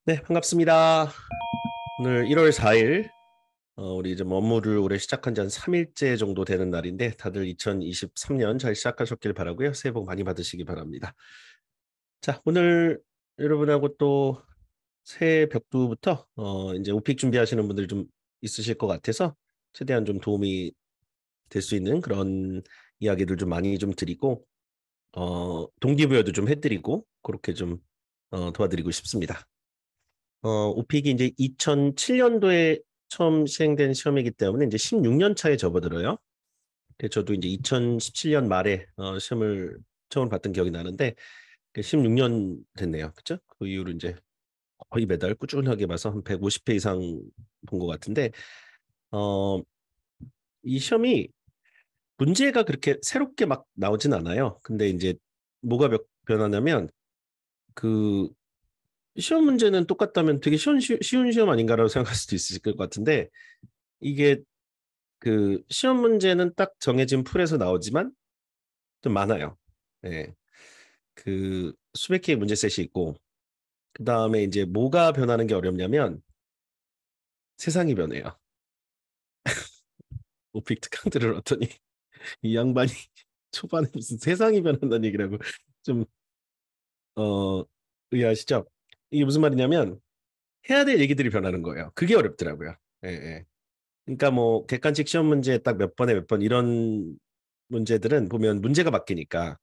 네, 반갑습니다. 오늘 1월 4일, 우리 좀 업무를 올해 시작한 지 한 3일째 정도 되는 날인데, 다들 2023년 잘 시작하셨길 바라고요. 새해 복 많이 받으시기 바랍니다. 자, 오늘 여러분하고 또 새해 벽두부터, 이제 오픽 준비하시는 분들 좀 있으실 것 같아서, 최대한 좀 도움이 될 수 있는 그런 이야기들 좀 많이 좀 드리고, 동기부여도 좀 해드리고, 그렇게 좀, 도와드리고 싶습니다. 오픽이 이제 2007년도에 처음 시행된 시험이기 때문에 이제 16년 차에 접어들어요. 그래서 저도 이제 2017년 말에 시험을 처음 봤던 기억이 나는데 16년 됐네요. 그죠? 그 이후로 이제 거의 매달 꾸준하게 봐서 한 150회 이상 본 것 같은데 어, 이 시험이 문제가 그렇게 새롭게 막 나오진 않아요. 근데 이제 뭐가 변하냐면 그 시험 문제는 똑같다면 되게 쉬운 시험 아닌가라고 생각할 수도 있을 것 같은데 이게 그 시험 문제는 딱 정해진 풀에서 나오지만 좀 많아요. 예. 그 수백 개의 문제 셋이 있고 그다음에 이제 뭐가 변하는 게 어렵냐면 세상이 변해요. 오픽 특강 들으러더니 이 양반이 초반에 무슨 세상이 변한다는 얘기라고 좀 의아하시죠? 이게 무슨 말이냐면 해야 될 얘기들이 변하는 거예요. 그게 어렵더라고요. 예, 예. 그러니까 뭐 객관식 시험 문제 딱 몇 번에 몇 번 이런 문제들은 보면 문제가 바뀌니까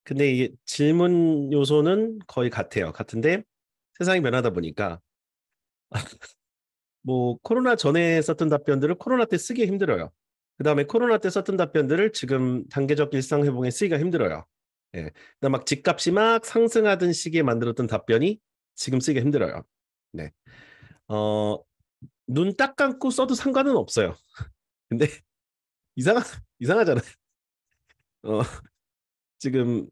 근데 이게 질문 요소는 거의 같아요. 같은데 세상이 변하다 보니까 뭐 코로나 전에 썼던 답변들을 코로나 때 쓰기 힘들어요. 그다음에 코로나 때 썼던 답변들을 지금 단계적 일상 회복에 쓰기가 힘들어요. 예. 그다음 막 집값이 막 상승하던 시기에 만들었던 답변이 지금 쓰기가 힘들어요. 네. 어, 눈 딱 감고 써도 상관은 없어요. 근데 이상하 이상하잖아요. 어, 지금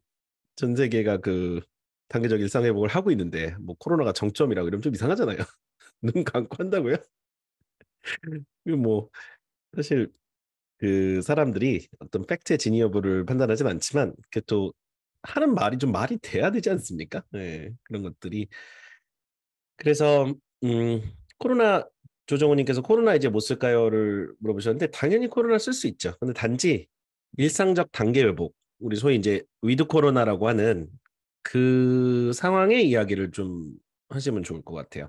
전 세계가 그 단계적 일상 회복을 하고 있는데 뭐 코로나가 정점이라고 이러면 좀 이상하잖아요. 눈 감고 한다고요? 이거 뭐 사실 그 사람들이 어떤 팩트의 진위 여부를 판단하진 않지만 그 또 하는 말이 좀 말이 돼야 되지 않습니까? 네, 그런 것들이 그래서 음 코로나 조정우님께서 코로나 이제 못 쓸까요를 물어보셨는데 당연히 코로나 쓸 수 있죠. 근데 단지 일상적 단계 회복 우리 소위 이제 위드 코로나라고 하는 그 상황의 이야기를 좀 하시면 좋을 것 같아요.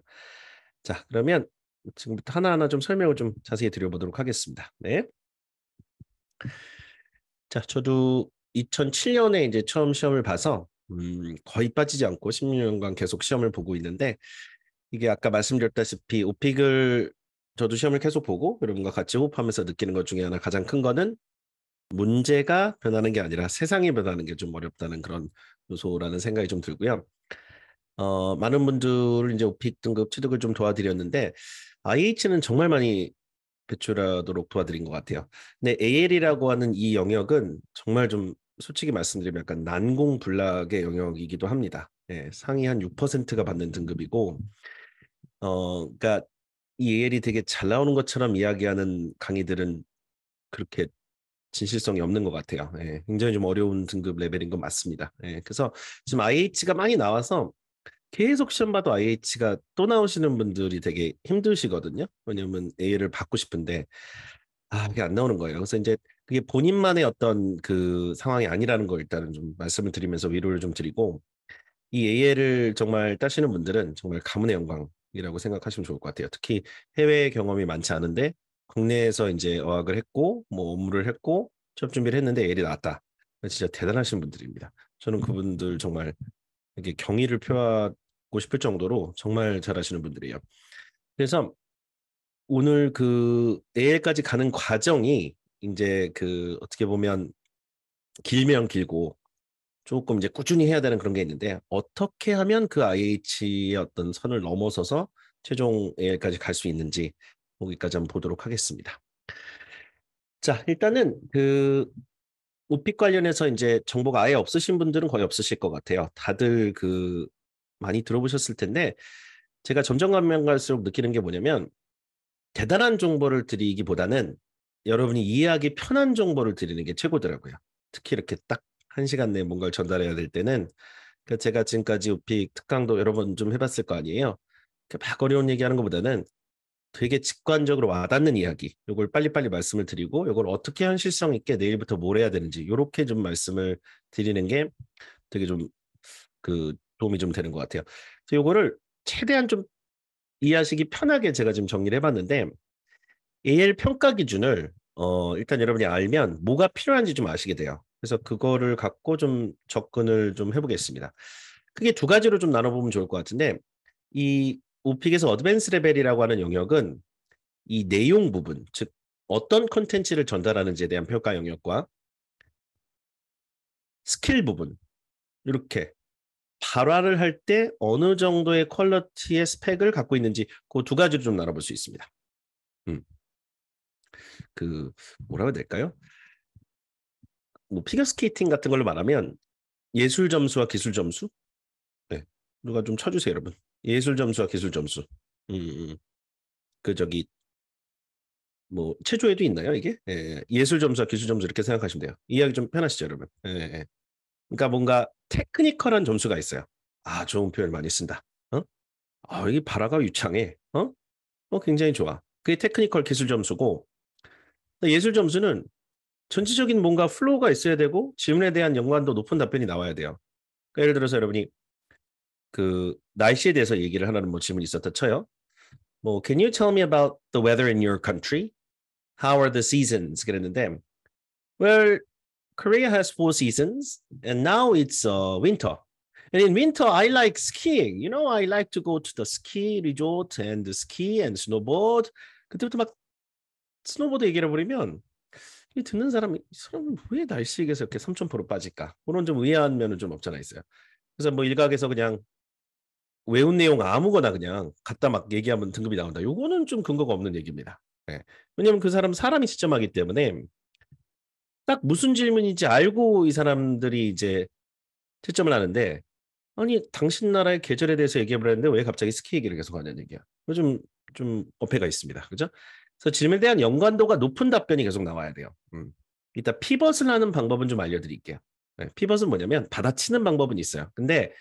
자, 그러면 지금부터 하나하나 좀 설명을 좀 자세히 드려보도록 하겠습니다. 네. 자, 저도 2007년에 이제 처음 시험을 봐서 거의 빠지지 않고 16년간 계속 시험을 보고 있는데 이게 아까 말씀드렸다시피 오픽을 저도 시험을 계속 보고 여러분과 같이 호흡하면서 느끼는 것 중에 하나 가장 큰 거는 문제가 변하는 게 아니라 세상이 변하는 게 좀 어렵다는 그런 요소라는 생각이 좀 들고요. 많은 분들 이제 오픽 등급 취득을 좀 도와드렸는데 IH는 정말 많이 배출하도록 도와드린 것 같아요. 근데 AL이라고 하는 이 영역은 정말 좀 솔직히 말씀드리면 약간 난공불락의 영역이기도 합니다. 예, 상위 한 6%가 받는 등급이고, 그러니까 이 AL이 되게 잘 나오는 것처럼 이야기하는 강의들은 그렇게 진실성이 없는 것 같아요. 예, 굉장히 좀 어려운 등급 레벨인 건 맞습니다. 예, 그래서 지금 IH가 많이 나와서 계속 시험 봐도 IH가 또 나오시는 분들이 되게 힘드시거든요. 왜냐면 A를 받고 싶은데 그게 안 나오는 거예요. 그래서 이제 그게 본인만의 어떤 그 상황이 아니라는 걸 일단은 좀 말씀을 드리면서 위로를 좀 드리고 이 AL을 정말 따시는 분들은 정말 가문의 영광이라고 생각하시면 좋을 것 같아요. 특히 해외 경험이 많지 않은데 국내에서 이제 어학을 했고 뭐 업무를 했고 취업 준비를 했는데 AL이 나왔다. 진짜 대단하신 분들입니다. 저는 그분들 정말 이렇게 경의를 표하고 싶을 정도로 정말 잘하시는 분들이에요. 그래서 오늘 그 AL까지 가는 과정이 이제 그 어떻게 보면 길면 길고 조금 이제 꾸준히 해야 되는 그런 게 있는데 어떻게 하면 그 IH의 어떤 선을 넘어서서 최종 AL까지 갈 수 있는지 거기까지 한번 보도록 하겠습니다. 자, 일단은 그 오픽 관련해서 이제 정보가 아예 없으신 분들은 거의 없으실 것 같아요. 다들 그 많이 들어보셨을 텐데 제가 점점 가면 갈수록 느끼는 게 뭐냐면 대단한 정보를 드리기보다는 여러분이 이해하기 편한 정보를 드리는 게 최고더라고요. 특히 이렇게 딱 1시간 내에 뭔가를 전달해야 될 때는 제가 지금까지 오픽 특강도 여러 번 좀 해봤을 거 아니에요. 막 어려운 얘기하는 것보다는 되게 직관적으로 와닿는 이야기, 요걸 빨리빨리 말씀을 드리고 요걸 어떻게 현실성 있게 내일부터 뭘 해야 되는지 요렇게 좀 말씀을 드리는 게 되게 좀 도움이 좀 되는 것 같아요. 그래서 요거를 최대한 좀 이해하시기 편하게 제가 지금 정리를 해봤는데 AL 평가 기준을 일단 여러분이 알면 뭐가 필요한지 좀 아시게 돼요. 그래서 그거를 갖고 좀 접근을 좀 해보겠습니다. 크게 두 가지로 좀 나눠보면 좋을 것 같은데 이 오픽에서 어드밴스 레벨이라고 하는 영역은 이 내용 부분, 즉 어떤 컨텐츠를 전달하는지에 대한 평가 영역과 스킬 부분, 이렇게 발화를 할 때 어느 정도의 퀄리티의 스펙을 갖고 있는지 그 두 가지로 좀 나눠볼 수 있습니다. 음. 뭐라고 해야 될까요? 뭐 피겨스케이팅 같은 걸로 말하면 예술 점수와 기술 점수? 네. 누가 좀 쳐주세요, 여러분. 예술 점수와 기술 점수. 음, 음. 저기 뭐 체조에도 있나요, 이게? 예, 예술 점수와 기술 점수 이렇게 생각하시면 돼요. 이해하기 좀 편하시죠, 여러분? 예, 예. 그러니까 뭔가 테크니컬한 점수가 있어요. 아, 좋은 표현 많이 쓴다. 어? 아, 이 발화가 유창해. 굉장히 좋아. 그게 테크니컬 기술 점수고 예술 점수는 전체적인 뭔가 플로우가 있어야 되고 질문에 대한 연관도 높은 답변이 나와야 돼요. 그러니까 예를 들어서 여러분이 날씨에 대해서 얘기를 하라는 뭐 질문이 있었다 쳐요. 뭐 Can you tell me about the weather in your country? How are the seasons? 그랬는데 Well, Korea has 4 seasons and now it's winter. And in winter, I like skiing. You know, I like to go to the ski resort and ski and snowboard. 그때부터 막 스노보드 얘기를 해버리면 이 듣는 사람이 이 사람은 왜 날씨 얘기에서 이렇게 삼천포로 빠질까? 그런 좀 의아한 면은 좀 없잖아 있어요. 그래서 뭐 일각에서 그냥 외운 내용 아무거나 그냥 갖다 막 얘기하면 등급이 나온다. 요거는 좀 근거가 없는 얘기입니다. 예. 왜냐면 그 사람이 시점하기 때문에 딱 무슨 질문인지 알고 이 사람들이 이제 채점을 하는데 아니 당신 나라의 계절에 대해서 얘기해보려는데 왜 갑자기 스키 얘기를 계속 하냐는 얘기야. 좀 어폐가 있습니다. 그죠? 그래서 질문에 대한 연관도가 높은 답변이 계속 나와야 돼요. 이따 피벗을 하는 방법은 좀 알려드릴게요. 네, 피벗은 뭐냐면 받아치는 방법은 있어요. 근데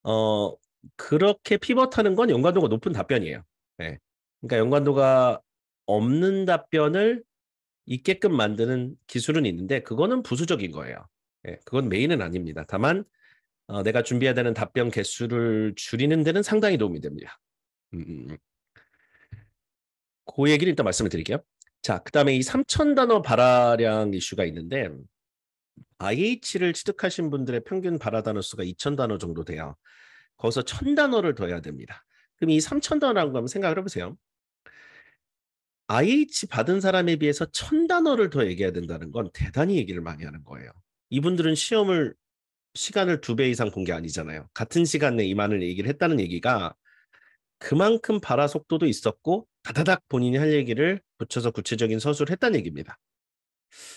어 그렇게 피벗하는 건 연관도가 높은 답변이에요. 네. 그러니까 연관도가 없는 답변을 있게끔 만드는 기술은 있는데 그거는 부수적인 거예요. 네, 그건 메인은 아닙니다. 다만 내가 준비해야 되는 답변 개수를 줄이는 데는 상당히 도움이 됩니다. 그 얘기를 일단 말씀을 드릴게요. 자, 그 다음에 이 3,000단어 발화량 이슈가 있는데 IH를 취득하신 분들의 평균 발화 단어 수가 2,000단어 정도 돼요. 거기서 1,000단어를 더해야 됩니다. 그럼 이 3,000단어라는 거 한번 생각을 해보세요. IH 받은 사람에 비해서 1,000단어를 더 얘기해야 된다는 건 대단히 얘기를 많이 하는 거예요. 이분들은 시간을 2배 이상 본 게 아니잖아요. 같은 시간 내에 이만을 얘기를 했다는 얘기가 그만큼 발화 속도도 있었고 다다닥 본인이 할 얘기를 붙여서 구체적인 서술을 했다는 얘기입니다.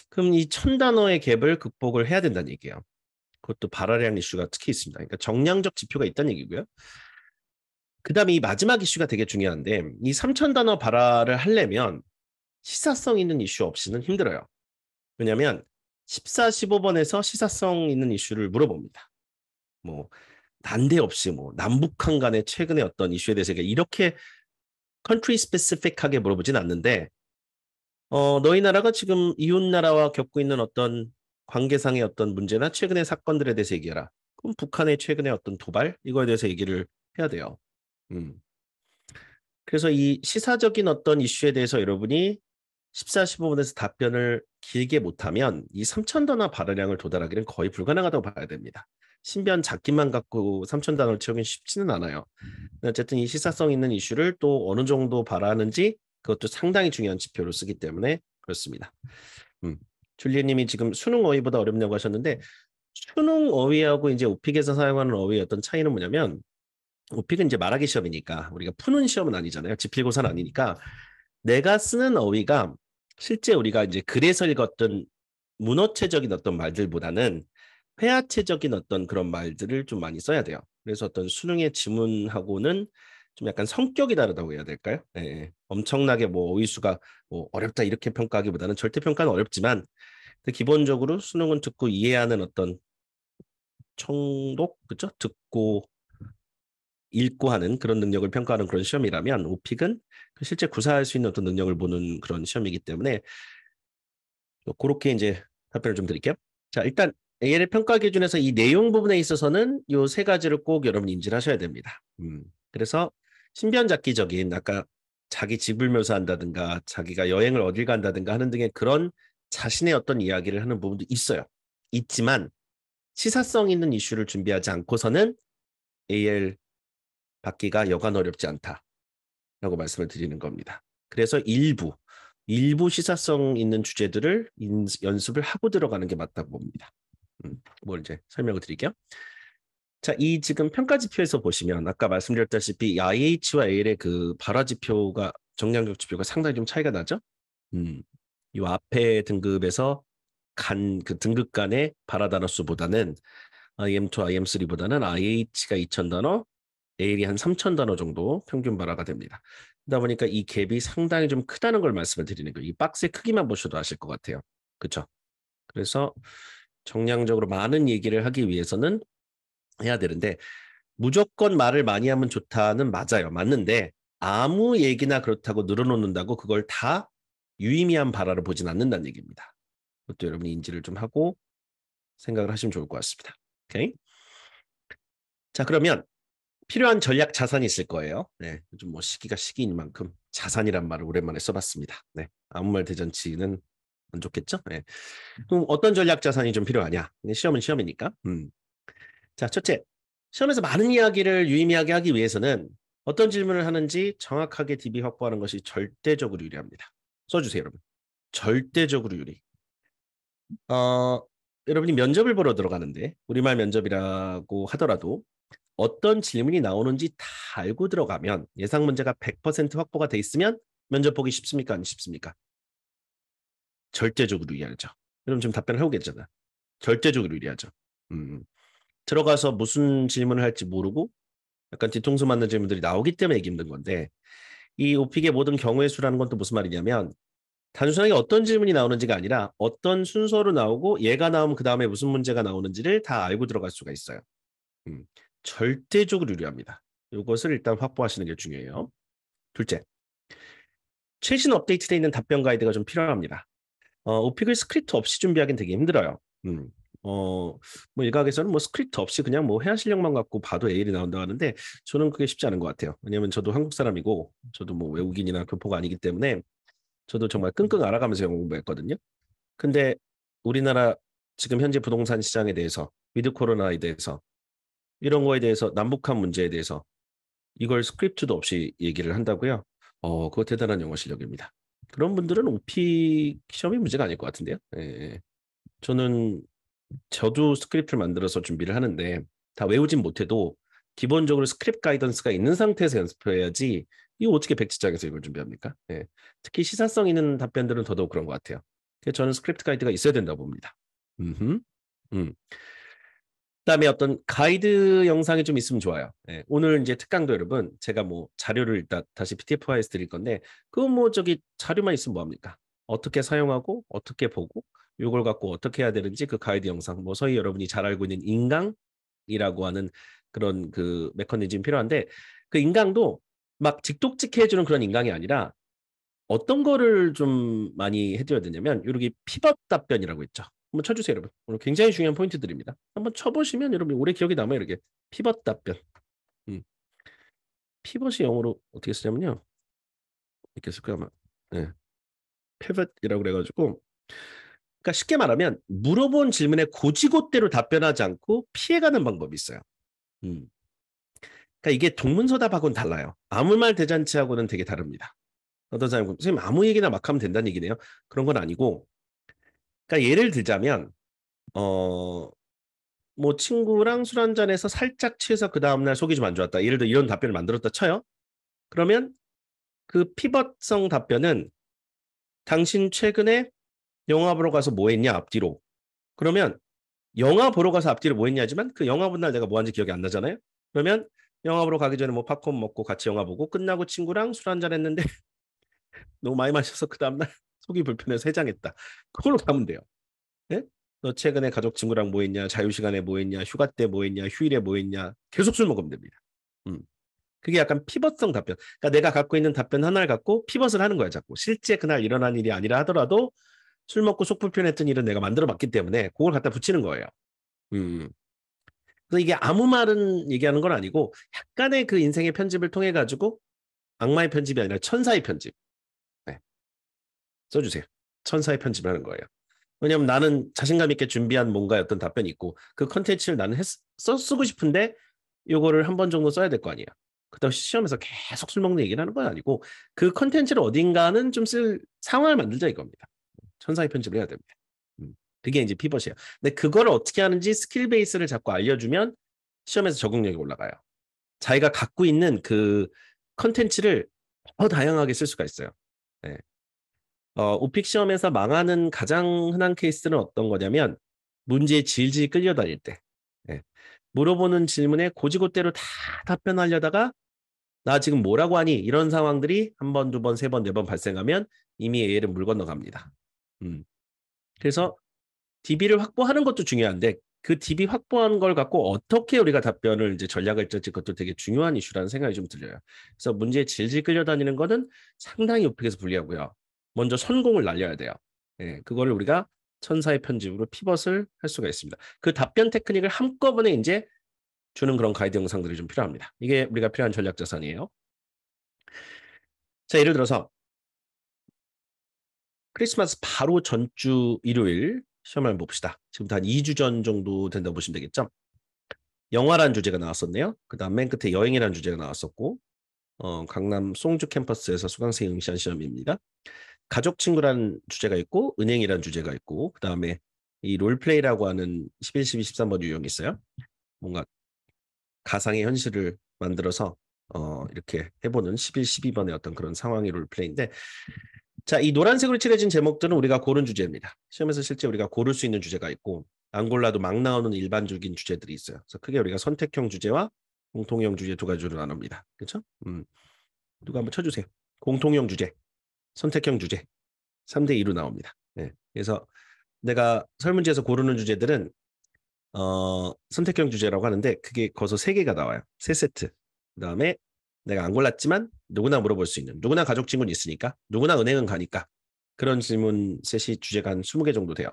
그럼 이 1,000단어의 갭을 극복을 해야 된다는 얘기예요. 그것도 발화량 이슈가 특히 있습니다. 그러니까 정량적 지표가 있다는 얘기고요. 그 다음에 이 마지막 이슈가 되게 중요한데 이 3,000단어 발화를 하려면 시사성 있는 이슈 없이는 힘들어요. 왜냐하면 14, 15번에서 시사성 있는 이슈를 물어봅니다. 뭐 난데없이 뭐 남북한 간의 최근의 어떤 이슈에 대해서 이렇게 컨트리 스페시픽하게 물어보진 않는데 너희 나라가 지금 이웃 나라와 겪고 있는 어떤 관계상의 어떤 문제나 최근의 사건들에 대해서 얘기해라. 그럼 북한의 최근의 어떤 도발 이거에 대해서 얘기를 해야 돼요. 그래서 이 시사적인 어떤 이슈에 대해서 여러분이 14, 15분에서 답변을 길게 못하면 이 3,000단어 발화량을 도달하기는 거의 불가능하다고 봐야 됩니다. 신변 잡기만 갖고 3,000단어를 채우긴 쉽지는 않아요. 어쨌든 이 시사성 있는 이슈를 또 어느 정도 발화하는지 그것도 상당히 중요한 지표로 쓰기 때문에 그렇습니다. 줄리님이 지금 수능 어휘보다 어렵냐고 하셨는데 수능 어휘하고 이제 오픽에서 사용하는 어휘의 어떤 차이는 뭐냐면 오픽은 이제 말하기 시험이니까 우리가 푸는 시험은 아니잖아요. 지필고사는 아니니까 내가 쓰는 어휘가 실제 우리가 이제 글에서 읽었던 문어체적인 어떤 말들보다는 회화체적인 어떤 그런 말들을 좀 많이 써야 돼요. 그래서 어떤 수능의 지문하고는 좀 약간 성격이 다르다고 해야 될까요? 예, 엄청나게 뭐 어휘수가 뭐 어렵다 이렇게 평가하기보다는 절대 평가는 어렵지만 기본적으로 수능은 듣고 이해하는 어떤 청독, 그죠? 듣고 읽고 하는 그런 능력을 평가하는 그런 시험이라면 오픽은 실제 구사할 수 있는 어떤 능력을 보는 그런 시험이기 때문에 그렇게 이제 답변을 좀 드릴게요. 자, 일단 AL의 평가 기준에서 이 내용 부분에 있어서는 요 세 가지를 꼭 여러분 인지를 하셔야 됩니다. 그래서 신변잡기적인 아까 자기 집을 묘사한다든가 자기가 여행을 어딜 간다든가 하는 등의 그런 자신의 어떤 이야기를 하는 부분도 있어요. 있지만 시사성 있는 이슈를 준비하지 않고서는 AL 받기가 여간 어렵지 않다라고 말씀을 드리는 겁니다. 그래서 일부 시사성 있는 주제들을 연습을 하고 들어가는 게 맞다고 봅니다. 뭘 이제 설명을 드릴게요. 자, 이 지금 평가 지표에서 보시면 아까 말씀드렸다시피 IH와 AL의 그 발화 지표가 정량적 지표가 상당히 좀 차이가 나죠. 이 앞에 등급에서 간 그 등급 간의 발화 단어 수보다는 IM2, IM3보다는 IH가 2,000단어, AL이 한 3,000단어 정도 평균 발화가 됩니다. 그러다 보니까 이 갭이 상당히 좀 크다는 걸 말씀을 드리는 거예요. 이 박스의 크기만 보셔도 아실 것 같아요. 그렇죠? 그래서 정량적으로 많은 얘기를 하기 위해서는 해야 되는데 무조건 말을 많이 하면 좋다는 맞아요. 맞는데 아무 얘기나 그렇다고 늘어놓는다고 그걸 다 유의미한 발화를 보진 않는다는 얘기입니다. 그것도 여러분이 인지를 좀 하고 생각을 하시면 좋을 것 같습니다. 오케이? 자, 그러면 필요한 전략 자산이 있을 거예요. 네, 요즘 뭐 시기가 시기인 만큼 자산이란 말을 오랜만에 써봤습니다. 네, 아무 말 대잔치는 안 좋겠죠? 네. 그럼 어떤 전략 자산이 좀 필요하냐? 시험은 시험이니까. 자, 첫째, 시험에서 많은 이야기를 유의미하게 하기 위해서는 어떤 질문을 하는지 정확하게 DB 확보하는 것이 절대적으로 유리합니다. 써주세요, 여러분. 절대적으로 유리. 여러분이 면접을 보러 들어가는데 우리말 면접이라고 하더라도 어떤 질문이 나오는지 다 알고 들어가면 예상 문제가 100% 확보가 돼 있으면 면접 보기 쉽습니까? 안 쉽습니까? 절대적으로 유리하죠. 여러분 지금 답변을 하고 계잖아. 절대적으로 유리하죠. 들어가서 무슨 질문을 할지 모르고 약간 뒤통수 맞는 질문들이 나오기 때문에 이기 힘든 건데 이 오픽의 모든 경우의 수라는 건 또 무슨 말이냐면 단순하게 어떤 질문이 나오는지가 아니라 어떤 순서로 나오고 얘가 나오면 그 다음에 무슨 문제가 나오는지를 다 알고 들어갈 수가 있어요. 절대적으로 유리합니다. 이것을 일단 확보하시는 게 중요해요. 둘째, 최신 업데이트되어 있는 답변 가이드가 좀 필요합니다. 오픽을 스크립트 없이 준비하기는 되게 힘들어요. 뭐 일각에서는 뭐 스크립트 없이 그냥 뭐 회화 실력만 갖고 봐도 AL이 나온다고 하는데 저는 그게 쉽지 않은 것 같아요. 왜냐하면 저도 한국 사람이고 저도 뭐 외국인이나 교포가 아니기 때문에 저도 정말 끙끙 앓아가면서 영어 공부했거든요. 근데 우리나라 지금 현재 부동산 시장에 대해서 위드 코로나에 대해서 이런 거에 대해서 남북한 문제에 대해서 이걸 스크립트도 없이 얘기를 한다고요? 그거 대단한 영어 실력입니다. 그런 분들은 오픽 시험이 문제가 아닐 것 같은데요. 예, 예. 저도 스크립트를 만들어서 준비를 하는데 다 외우진 못해도 기본적으로 스크립트 가이던스가 있는 상태에서 연습해야지 이거 어떻게 백지장에서 이걸 준비합니까? 예. 특히 시사성 있는 답변들은 더더욱 그런 것 같아요. 그래서 저는 스크립트 가이드가 있어야 된다고 봅니다. 음. 그다음에 어떤 가이드 영상이 좀 있으면 좋아요. 예, 오늘 이제 특강도 여러분 제가 뭐 자료를 일단 다시 PDF화해서 드릴 건데 그거 뭐 저기 자료만 있으면 뭐합니까? 어떻게 사용하고 어떻게 보고 이걸 갖고 어떻게 해야 되는지 그 가이드 영상 뭐 소위 여러분이 잘 알고 있는 인강이라고 하는 그런 그 메커니즘이 필요한데 그 인강도 막 직독직해 해주는 그런 인강이 아니라 어떤 거를 좀 많이 해줘야 되냐면 이렇게 피벗 답변이라고 있죠. 한번 쳐주세요, 여러분. 오늘 굉장히 중요한 포인트들입니다. 한번 쳐보시면 여러분 오래 기억이 남아요. 이렇게 피벗 답변. 음. 피벗이 영어로 어떻게 쓰냐면요. 이렇게 쓸 거야 아마. 네. 피벗이라고 그래가지고 그러니까 쉽게 말하면 물어본 질문에 고지고대로 답변하지 않고 피해가는 방법이 있어요. 음. 그러니까 이게 동문서답하고는 달라요. 아무 말 대잔치하고는 되게 다릅니다. 어떤 사람은 선생님 아무 얘기나 막 하면 된다는 얘기네요. 그런 건 아니고 그러니까 예를 들자면 뭐 친구랑 술 한잔해서 살짝 취해서 그 다음날 속이 좀 안 좋았다. 예를 들어 이런 답변을 만들었다 쳐요. 그러면 그 피벗성 답변은 당신 최근에 영화 보러 가서 뭐 했냐 앞뒤로. 그러면 영화 보러 가서 앞뒤로 뭐 했냐지만 그 영화 본 날 내가 뭐 한지 기억이 안 나잖아요. 그러면 영화 보러 가기 전에 뭐 팝콘 먹고 같이 영화 보고 끝나고 친구랑 술 한잔 했는데 너무 많이 마셔서 그 다음날 속이 불편해서 해장했다. 그걸로 가면 돼요. 예? 너 최근에 가족 친구랑 뭐 했냐, 자유시간에 뭐 했냐, 휴가 때 뭐 했냐, 휴일에 뭐 했냐, 계속 술 먹으면 됩니다. 음. 그게 약간 피벗성 답변. 그러니까 내가 갖고 있는 답변 하나를 갖고 피벗을 하는 거야, 자꾸. 실제 그날 일어난 일이 아니라 하더라도 술 먹고 속 불편했던 일은 내가 만들어 봤기 때문에 그걸 갖다 붙이는 거예요. 음. 그래서 이게 아무 말은 얘기하는 건 아니고 약간의 그 인생의 편집을 통해 가지고 악마의 편집이 아니라 천사의 편집. 네. 써주세요. 천사의 편집을 하는 거예요. 왜냐하면 나는 자신감 있게 준비한 뭔가 어떤 답변이 있고 그 컨텐츠를 나는 쓰고 싶은데 요거를 한 번 정도 써야 될 거 아니에요. 그렇다고 시험에서 계속 술 먹는 얘기를 하는 건 아니고 그 컨텐츠를 어딘가는 좀 쓸 상황을 만들자 이겁니다. 천사의 편집을 해야 됩니다. 그게 이제 피벗이에요. 근데 그걸 어떻게 하는지 스킬 베이스를 자꾸 알려주면 시험에서 적응력이 올라가요. 자기가 갖고 있는 그 컨텐츠를 더 다양하게 쓸 수가 있어요. 네. 오픽 시험에서 망하는 가장 흔한 케이스는 어떤 거냐면 문제에 질질 끌려다닐 때 네. 물어보는 질문에 고지고대로 다 답변하려다가 나 지금 뭐라고 하니 이런 상황들이 한 번, 두 번, 세 번, 네 번 발생하면 이미 A를 물 건너갑니다. 그래서 DB를 확보하는 것도 중요한데 그 DB 확보한 걸 갖고 어떻게 우리가 답변을 이제 전략을 짤지 그것도 되게 중요한 이슈라는 생각이 좀 들려요. 그래서 문제에 질질 끌려다니는 거는 상당히 오픽에서 불리하고요. 먼저 선공을 날려야 돼요. 예, 그거를 우리가 천사의 편집으로 피벗을 할 수가 있습니다. 그 답변 테크닉을 한꺼번에 이제 주는 그런 가이드 영상들이 좀 필요합니다. 이게 우리가 필요한 전략 자산이에요. 자, 예를 들어서 크리스마스 바로 전주 일요일 시험을 한번 봅시다. 지금부터 한 2주 전 정도 된다고 보시면 되겠죠. 영화란 주제가 나왔었네요. 그 다음 맨 끝에 여행이란 주제가 나왔었고 강남 송주 캠퍼스에서 수강생 응시한 시험입니다. 가족 친구란 주제가 있고 은행이란 주제가 있고 그 다음에 이 롤플레이라고 하는 11, 12, 13번 유형이 있어요. 뭔가 가상의 현실을 만들어서 이렇게 해보는 11, 12번의 어떤 그런 상황의 롤플레이인데 자, 이 노란색으로 칠해진 제목들은 우리가 고른 주제입니다. 시험에서 실제 우리가 고를 수 있는 주제가 있고 안 골라도 막 나오는 일반적인 주제들이 있어요. 그래서 크게 우리가 선택형 주제와 공통형 주제 두 가지로 나눕니다. 그렇죠? 누가 한번 쳐주세요. 공통형 주제, 선택형 주제, 3대 2로 나옵니다. 네. 그래서 내가 설문지에서 고르는 주제들은 선택형 주제라고 하는데 그게 거기서 3개가 나와요. 3세트. 그다음에 내가 안 골랐지만 누구나 물어볼 수 있는 누구나 가족 친구는 있으니까 누구나 은행은 가니까 그런 질문 셋이 주제가 한 20개 정도 돼요.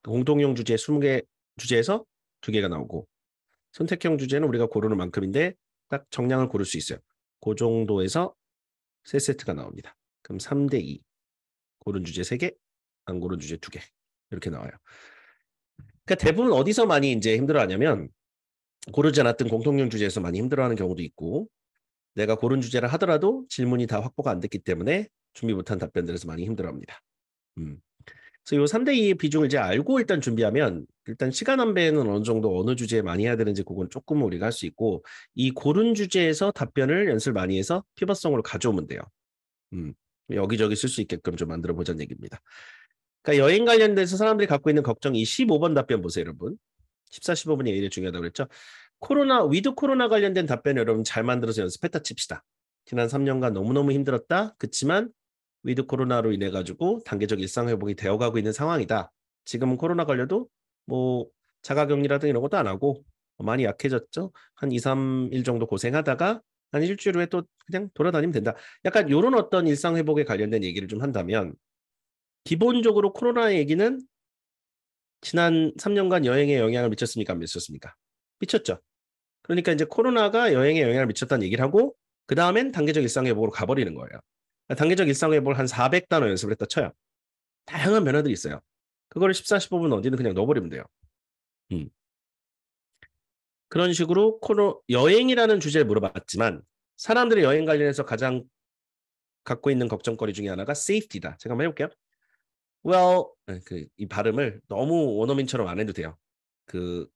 공통형 주제 20개 주제에서 2개가 나오고 선택형 주제는 우리가 고르는 만큼인데 딱 정량을 고를 수 있어요. 그 정도에서 3세트가 나옵니다. 그럼 3대 2. 고른 주제 3개, 안 고른 주제 2개. 이렇게 나와요. 그러니까 대부분 어디서 많이 이제 힘들어하냐면 고르지 않았던 공통형 주제에서 많이 힘들어하는 경우도 있고 내가 고른 주제를 하더라도 질문이 다 확보가 안 됐기 때문에 준비 못한 답변들에서 많이 힘들어합니다. 그래서 이 3대 2의 비중을 이제 알고 일단 준비하면 일단 시간 안배는 어느 정도 어느 주제에 많이 해야 되는지 그건 조금 우리가 할 수 있고 이 고른 주제에서 답변을 연습을 많이 해서 피벗성으로 가져오면 돼요. 여기저기 쓸 수 있게끔 좀 만들어 보자는 얘기입니다. 그러니까 여행 관련돼서 사람들이 갖고 있는 걱정 이 15번 답변 보세요, 여러분. 14, 15번이 제일 중요하다고 그랬죠. 위드 코로나 관련된 답변 여러분 잘 만들어서 연습했다 칩시다. 지난 3년간 너무너무 힘들었다. 그렇지만 위드 코로나로 인해 가지고 단계적 일상 회복이 되어가고 있는 상황이다. 지금은 코로나 걸려도 뭐 자가격리라든 이런 것도 안 하고 많이 약해졌죠. 한 2, 3일 정도 고생하다가 한 일주일 후에 또 그냥 돌아다니면 된다. 약간 이런 어떤 일상 회복에 관련된 얘기를 좀 한다면 기본적으로 코로나 얘기는 지난 3년간 여행에 영향을 미쳤습니까? 안 미쳤습니까? 미쳤죠. 그러니까 이제 코로나가 여행에 영향을 미쳤다는 얘기를 하고 그 다음엔 단계적 일상회복으로 가버리는 거예요. 단계적 일상회복을 한 400단어 연습을 했다 쳐요. 다양한 변화들이 있어요. 그거를 14, 15분 어디는 그냥 넣어버리면 돼요. 그런 식으로 여행이라는 주제를 물어봤지만 사람들이 여행 관련해서 가장 갖고 있는 걱정거리 중에 하나가 safety다. 제가 한번 해볼게요. Well, 이 발음을 너무 원어민처럼 안 해도 돼요. 그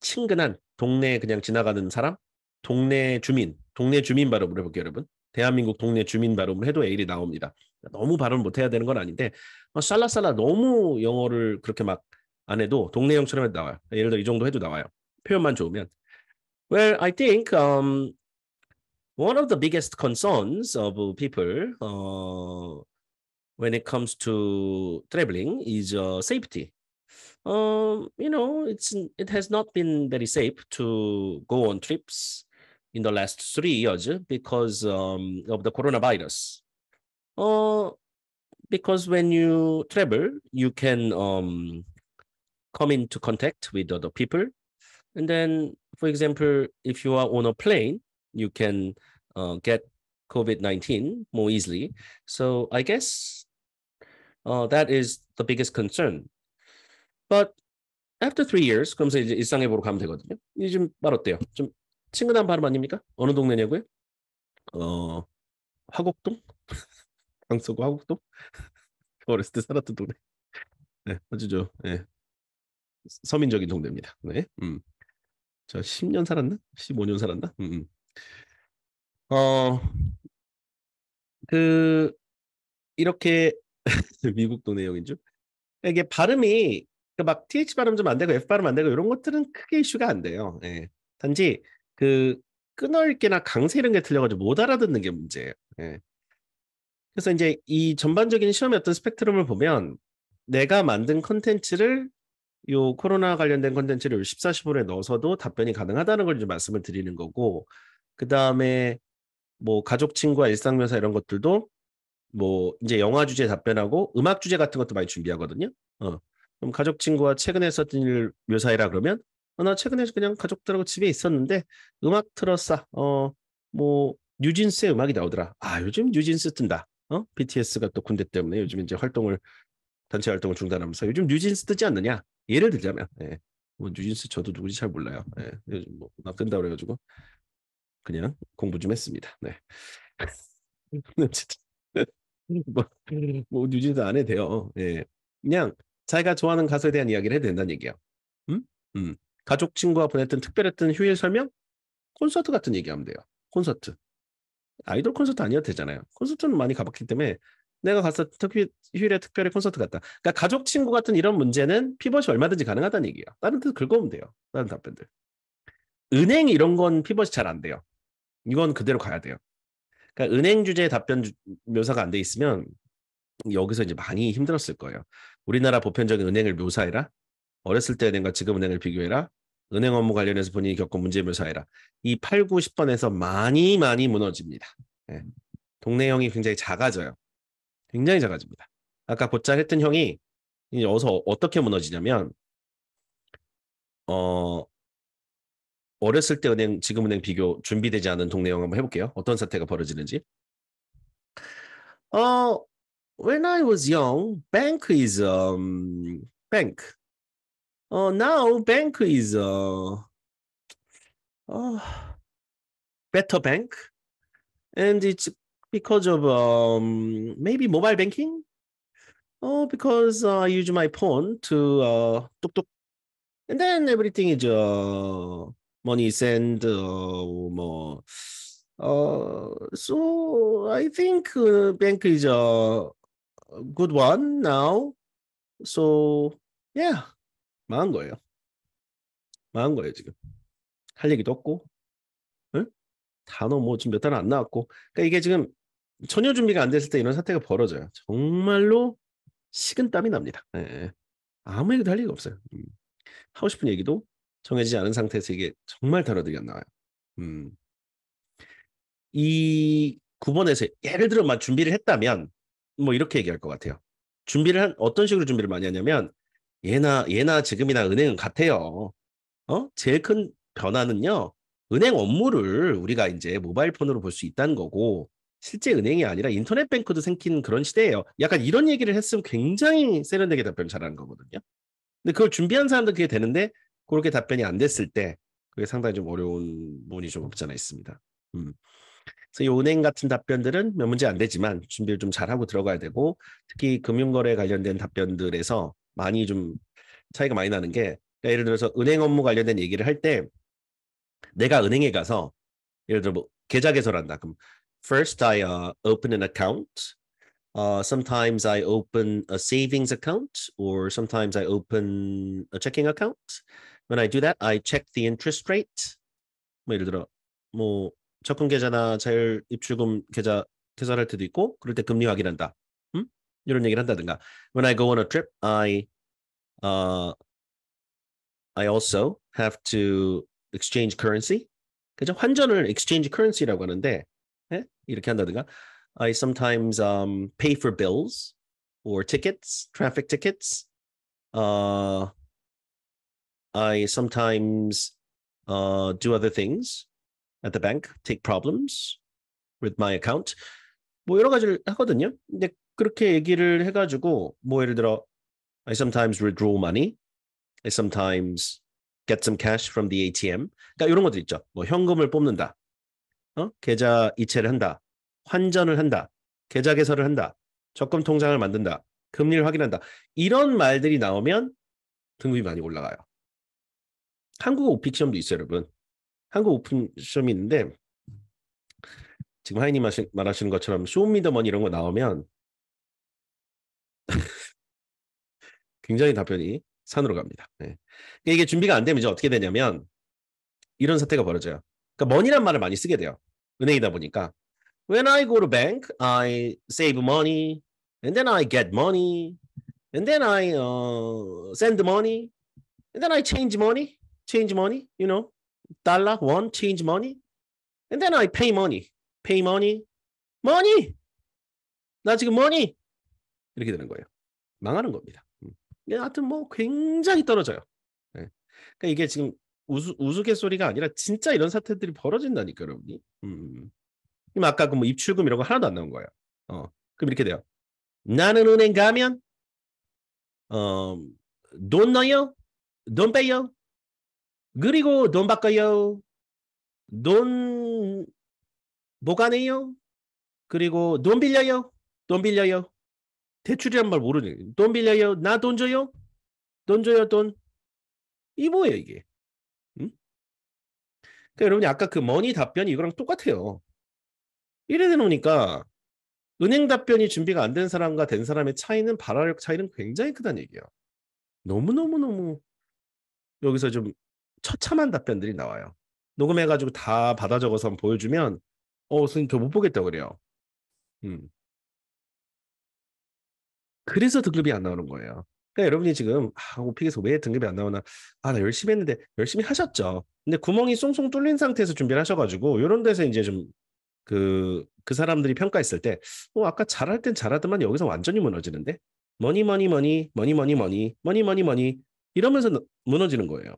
친근한 동네에 그냥 지나가는 사람, 동네 주민 발음으로 해볼게요, 여러분. 대한민국 동네 주민 발음으로 해도 A이 나옵니다. 너무 발음 못해야 되는 건 아닌데 살라살라 너무 영어를 그렇게 막 안 해도 동네 형처럼 해도 나와요. 예를 들어 이 정도 해도 나와요. 표현만 좋으면. Well, I think one of the biggest concerns of people when it comes to traveling is safety. It has not been very safe to go on trips in the last 3 years because of the coronavirus. Because when you travel, you can come into contact with other people. And then, for example, if you are on a plane, you can get COVID-19 more easily. So I guess that is the biggest concern. But after 3 years, 그러면서 이제 일상회복으로 가면 되거든요. 요즘 말 어때요? 좀 친근한 발음 아닙니까? 어느 동네냐고요? 화곡동? 강서구 화곡동? 어렸을 때 살았던 동네. 네, 아주죠. 네. 서민적인 동네입니다. 네. 저 10년 살았나? 15년 살았나? 어, 그 이렇게 미국도 내용인 줄. 이게 발음이 막 TH 발음 좀 안 되고 F 발음 안 되고 이런 것들은 크게 이슈가 안 돼요. 예. 단지 그 끊어읽기나 강세 이런 게 틀려가지고 못 알아듣는 게 문제예요. 예. 그래서 이제 이 전반적인 시험의 어떤 스펙트럼을 보면 내가 만든 컨텐츠를 요 코로나 관련된 컨텐츠를 14, 15에 넣어서도 답변이 가능하다는 걸 좀 말씀을 드리는 거고, 그 다음에 뭐 가족, 친구와 일상 묘사 이런 것들도 뭐 이제 영화 주제 답변하고 음악 주제 같은 것도 많이 준비하거든요. 그럼 가족, 친구와 최근에 했었던 일 묘사해라 그러면 나 최근에 그냥 가족들하고 집에 있었는데 음악 틀었어. 뭐 뉴진스의 음악이 나오더라. 아 요즘 뉴진스 뜬다. BTS가 또 군대 때문에 요즘 이제 단체 활동을 중단하면서 요즘 뉴진스 뜨지 않느냐? 예를 들자면, 예. 뭐 뉴진스 저도 누구지 잘 몰라요. 예. 요즘 뭐 음악 뜬다 그래가지고 그냥 공부 좀 했습니다. 네. 뭐, 뭐 뉴진스 안 해도 돼요. 예. 그냥 자기가 좋아하는 가수에 대한 이야기를 해도 된다는 얘기야. 음? 가족 친구와 보냈던 특별했던 휴일 설명? 콘서트 같은 얘기하면 돼요. 콘서트. 아이돌 콘서트 아니어도 되잖아요. 콘서트는 많이 가봤기 때문에 내가 갔을 때 휴일에 특별히 콘서트 갔다. 그러니까 가족 친구 같은 이런 문제는 피벗이 얼마든지 가능하다는 얘기예요. 다른 데서 긁어오면 돼요. 다른 답변들. 은행 이런 건 피벗이 잘 안 돼요. 이건 그대로 가야 돼요. 그러니까 은행 주제 답변 묘사가 안 돼 있으면 여기서 이제 많이 힘들었을 거예요. 우리나라 보편적인 은행을 묘사해라. 어렸을 때 은행과 지금 은행을 비교해라. 은행 업무 관련해서 본인이 겪은 문제 묘사해라. 이 8, 90번에서 많이 많이 무너집니다. 네. 동네형이 굉장히 작아져요. 굉장히 작아집니다. 아까 곧잘 했던 형이 이제 어떻게 무너지냐면 어렸을 때 은행 지금 은행 비교 준비되지 않은 동네형 한번 해볼게요. 어떤 사태가 벌어지는지. 어 when I was young, bank is bank. Now bank is uh, better bank, and it's because of maybe mobile banking. Because I use my phone to tuk tuk, and then everything is money send more. So I think bank is a good one now. So yeah, 망한 거예요. 망한 거예요 지금. 할 얘기도 없고, 응? 단어 뭐 지금 몇 단어 안 나왔고, 그러니까 이게 지금 전혀 준비가 안 됐을 때 이런 사태가 벌어져요. 정말로 식은땀이 납니다. 예. 아무 얘기도 할 얘기가 없어요. 하고 싶은 얘기도 정해지지 않은 상태에서 이게 정말 단어들이 안 나와요. 이 9번에서 예를 들어 막 준비를 했다면 뭐 이렇게 얘기할 것 같아요. 어떤 식으로 준비를 많이 하냐면 예나 지금이나 은행은 같아요. 제일 큰 변화는요. 은행 업무를 우리가 이제 모바일 폰으로 볼 수 있다는 거고 실제 은행이 아니라 인터넷 뱅크도 생긴 그런 시대예요. 약간 이런 얘기를 했으면 굉장히 세련되게 답변 잘하는 거거든요. 근데 그걸 준비한 사람들 그게 되는데 그렇게 답변이 안 됐을 때 그게 상당히 좀 어려운 부분이 좀 없지 않아 있습니다. 그래서 이 은행 같은 답변들은 몇 문제 안 되지만 준비를 좀 잘하고 들어가야 되고 특히 금융거래 관련된 답변들에서 많이 좀 차이가 많이 나는 게 그러니까 예를 들어서 은행 업무 관련된 얘기를 할 때 내가 은행에 가서 예를 들어 뭐 계좌 개설한다. 그럼 first I open an account. Sometimes I open a savings account or sometimes I open a checking account. When I do that, I check the interest rate. 뭐 예를 들어 뭐 적금 계좌나 자율 입출금 계좌 개설할 때도 있고 그럴 때 금리 확인한다. 이런 얘기를 한다든가. When I go on a trip, I also have to exchange currency. 그죠? 환전을 exchange currency라고 하는데 예? 이렇게 한다든가 I sometimes pay for bills or tickets, traffic tickets. I sometimes do other things at the bank, take problems with my account. 뭐 여러 가지를 하거든요. 근데 그렇게 얘기를 해가지고 뭐 예를 들어 I sometimes withdraw money. I sometimes get some cash from the ATM. 그러니까 이런 것들 있죠. 뭐 현금을 뽑는다. 계좌 이체를 한다. 환전을 한다. 계좌 개설을 한다. 적금 통장을 만든다. 금리를 확인한다. 이런 말들이 나오면 등급이 많이 올라가요. 한국어 오픽 시험도 있어요, 여러분. 한국 오픽 시험이 있는데 지금 하이님 말하시는 것처럼 쇼미더머니 이런 거 나오면 굉장히 답변이 산으로 갑니다. 네. 그러니까 이게 준비가 안 되면 이제 어떻게 되냐면 이런 사태가 벌어져요. 그러니까 money란 말을 많이 쓰게 돼요. 은행이다 보니까 When I go to bank, I save money, and then I get money, and then I send money, and then I change money, you know, 달러, 원, change money, and then I pay money, money. 나 지금 money 이렇게 되는 거예요. 망하는 겁니다. 하여튼 뭐 굉장히 떨어져요. 네. 그러니까 이게 지금 우스갯소리가 아니라 진짜 이런 사태들이 벌어진다니까 여러분이. 아까 그 뭐 입출금 이런 거 하나도 안 나온 거예요. 그럼 이렇게 돼요. 나는 은행 가면 돈 넣어요, 돈 빼요, 그리고 돈 바꿔요, 돈 보관해요, 그리고 돈 빌려요, 돈 빌려요. 대출이란 말 모르네. 돈 빌려요, 나 돈 줘요, 돈 줘요, 돈. 이 뭐예요 이게? 응? 그러니까 여러분이 아까 그 머니 답변이 이거랑 똑같아요. 이래 되놓으니까 은행 답변이 준비가 안 된 사람과 된 사람의 차이는 발화력 차이는 굉장히 크다는 얘기예요. 너무너무너무 여기서 좀 처참한 답변들이 나와요. 녹음해가지고 다 받아 적어서 한번 보여주면 선생님 저 못 보겠다고 그래요. 그래서 등급이 안 나오는 거예요. 그러니까 여러분이 지금 오픽에서 왜 등급이 안 나오나 나 열심히 했는데 열심히 하셨죠. 근데 구멍이 쏙쏙 뚫린 상태에서 준비를 하셔가지고 이런 데서 이제 좀 그 사람들이 평가했을 때 아까 잘할 땐 잘하더만 여기서 완전히 무너지는데 머니 머니 머니 머니 머니 머니 머니 머니 머니 이러면서 무너지는 거예요.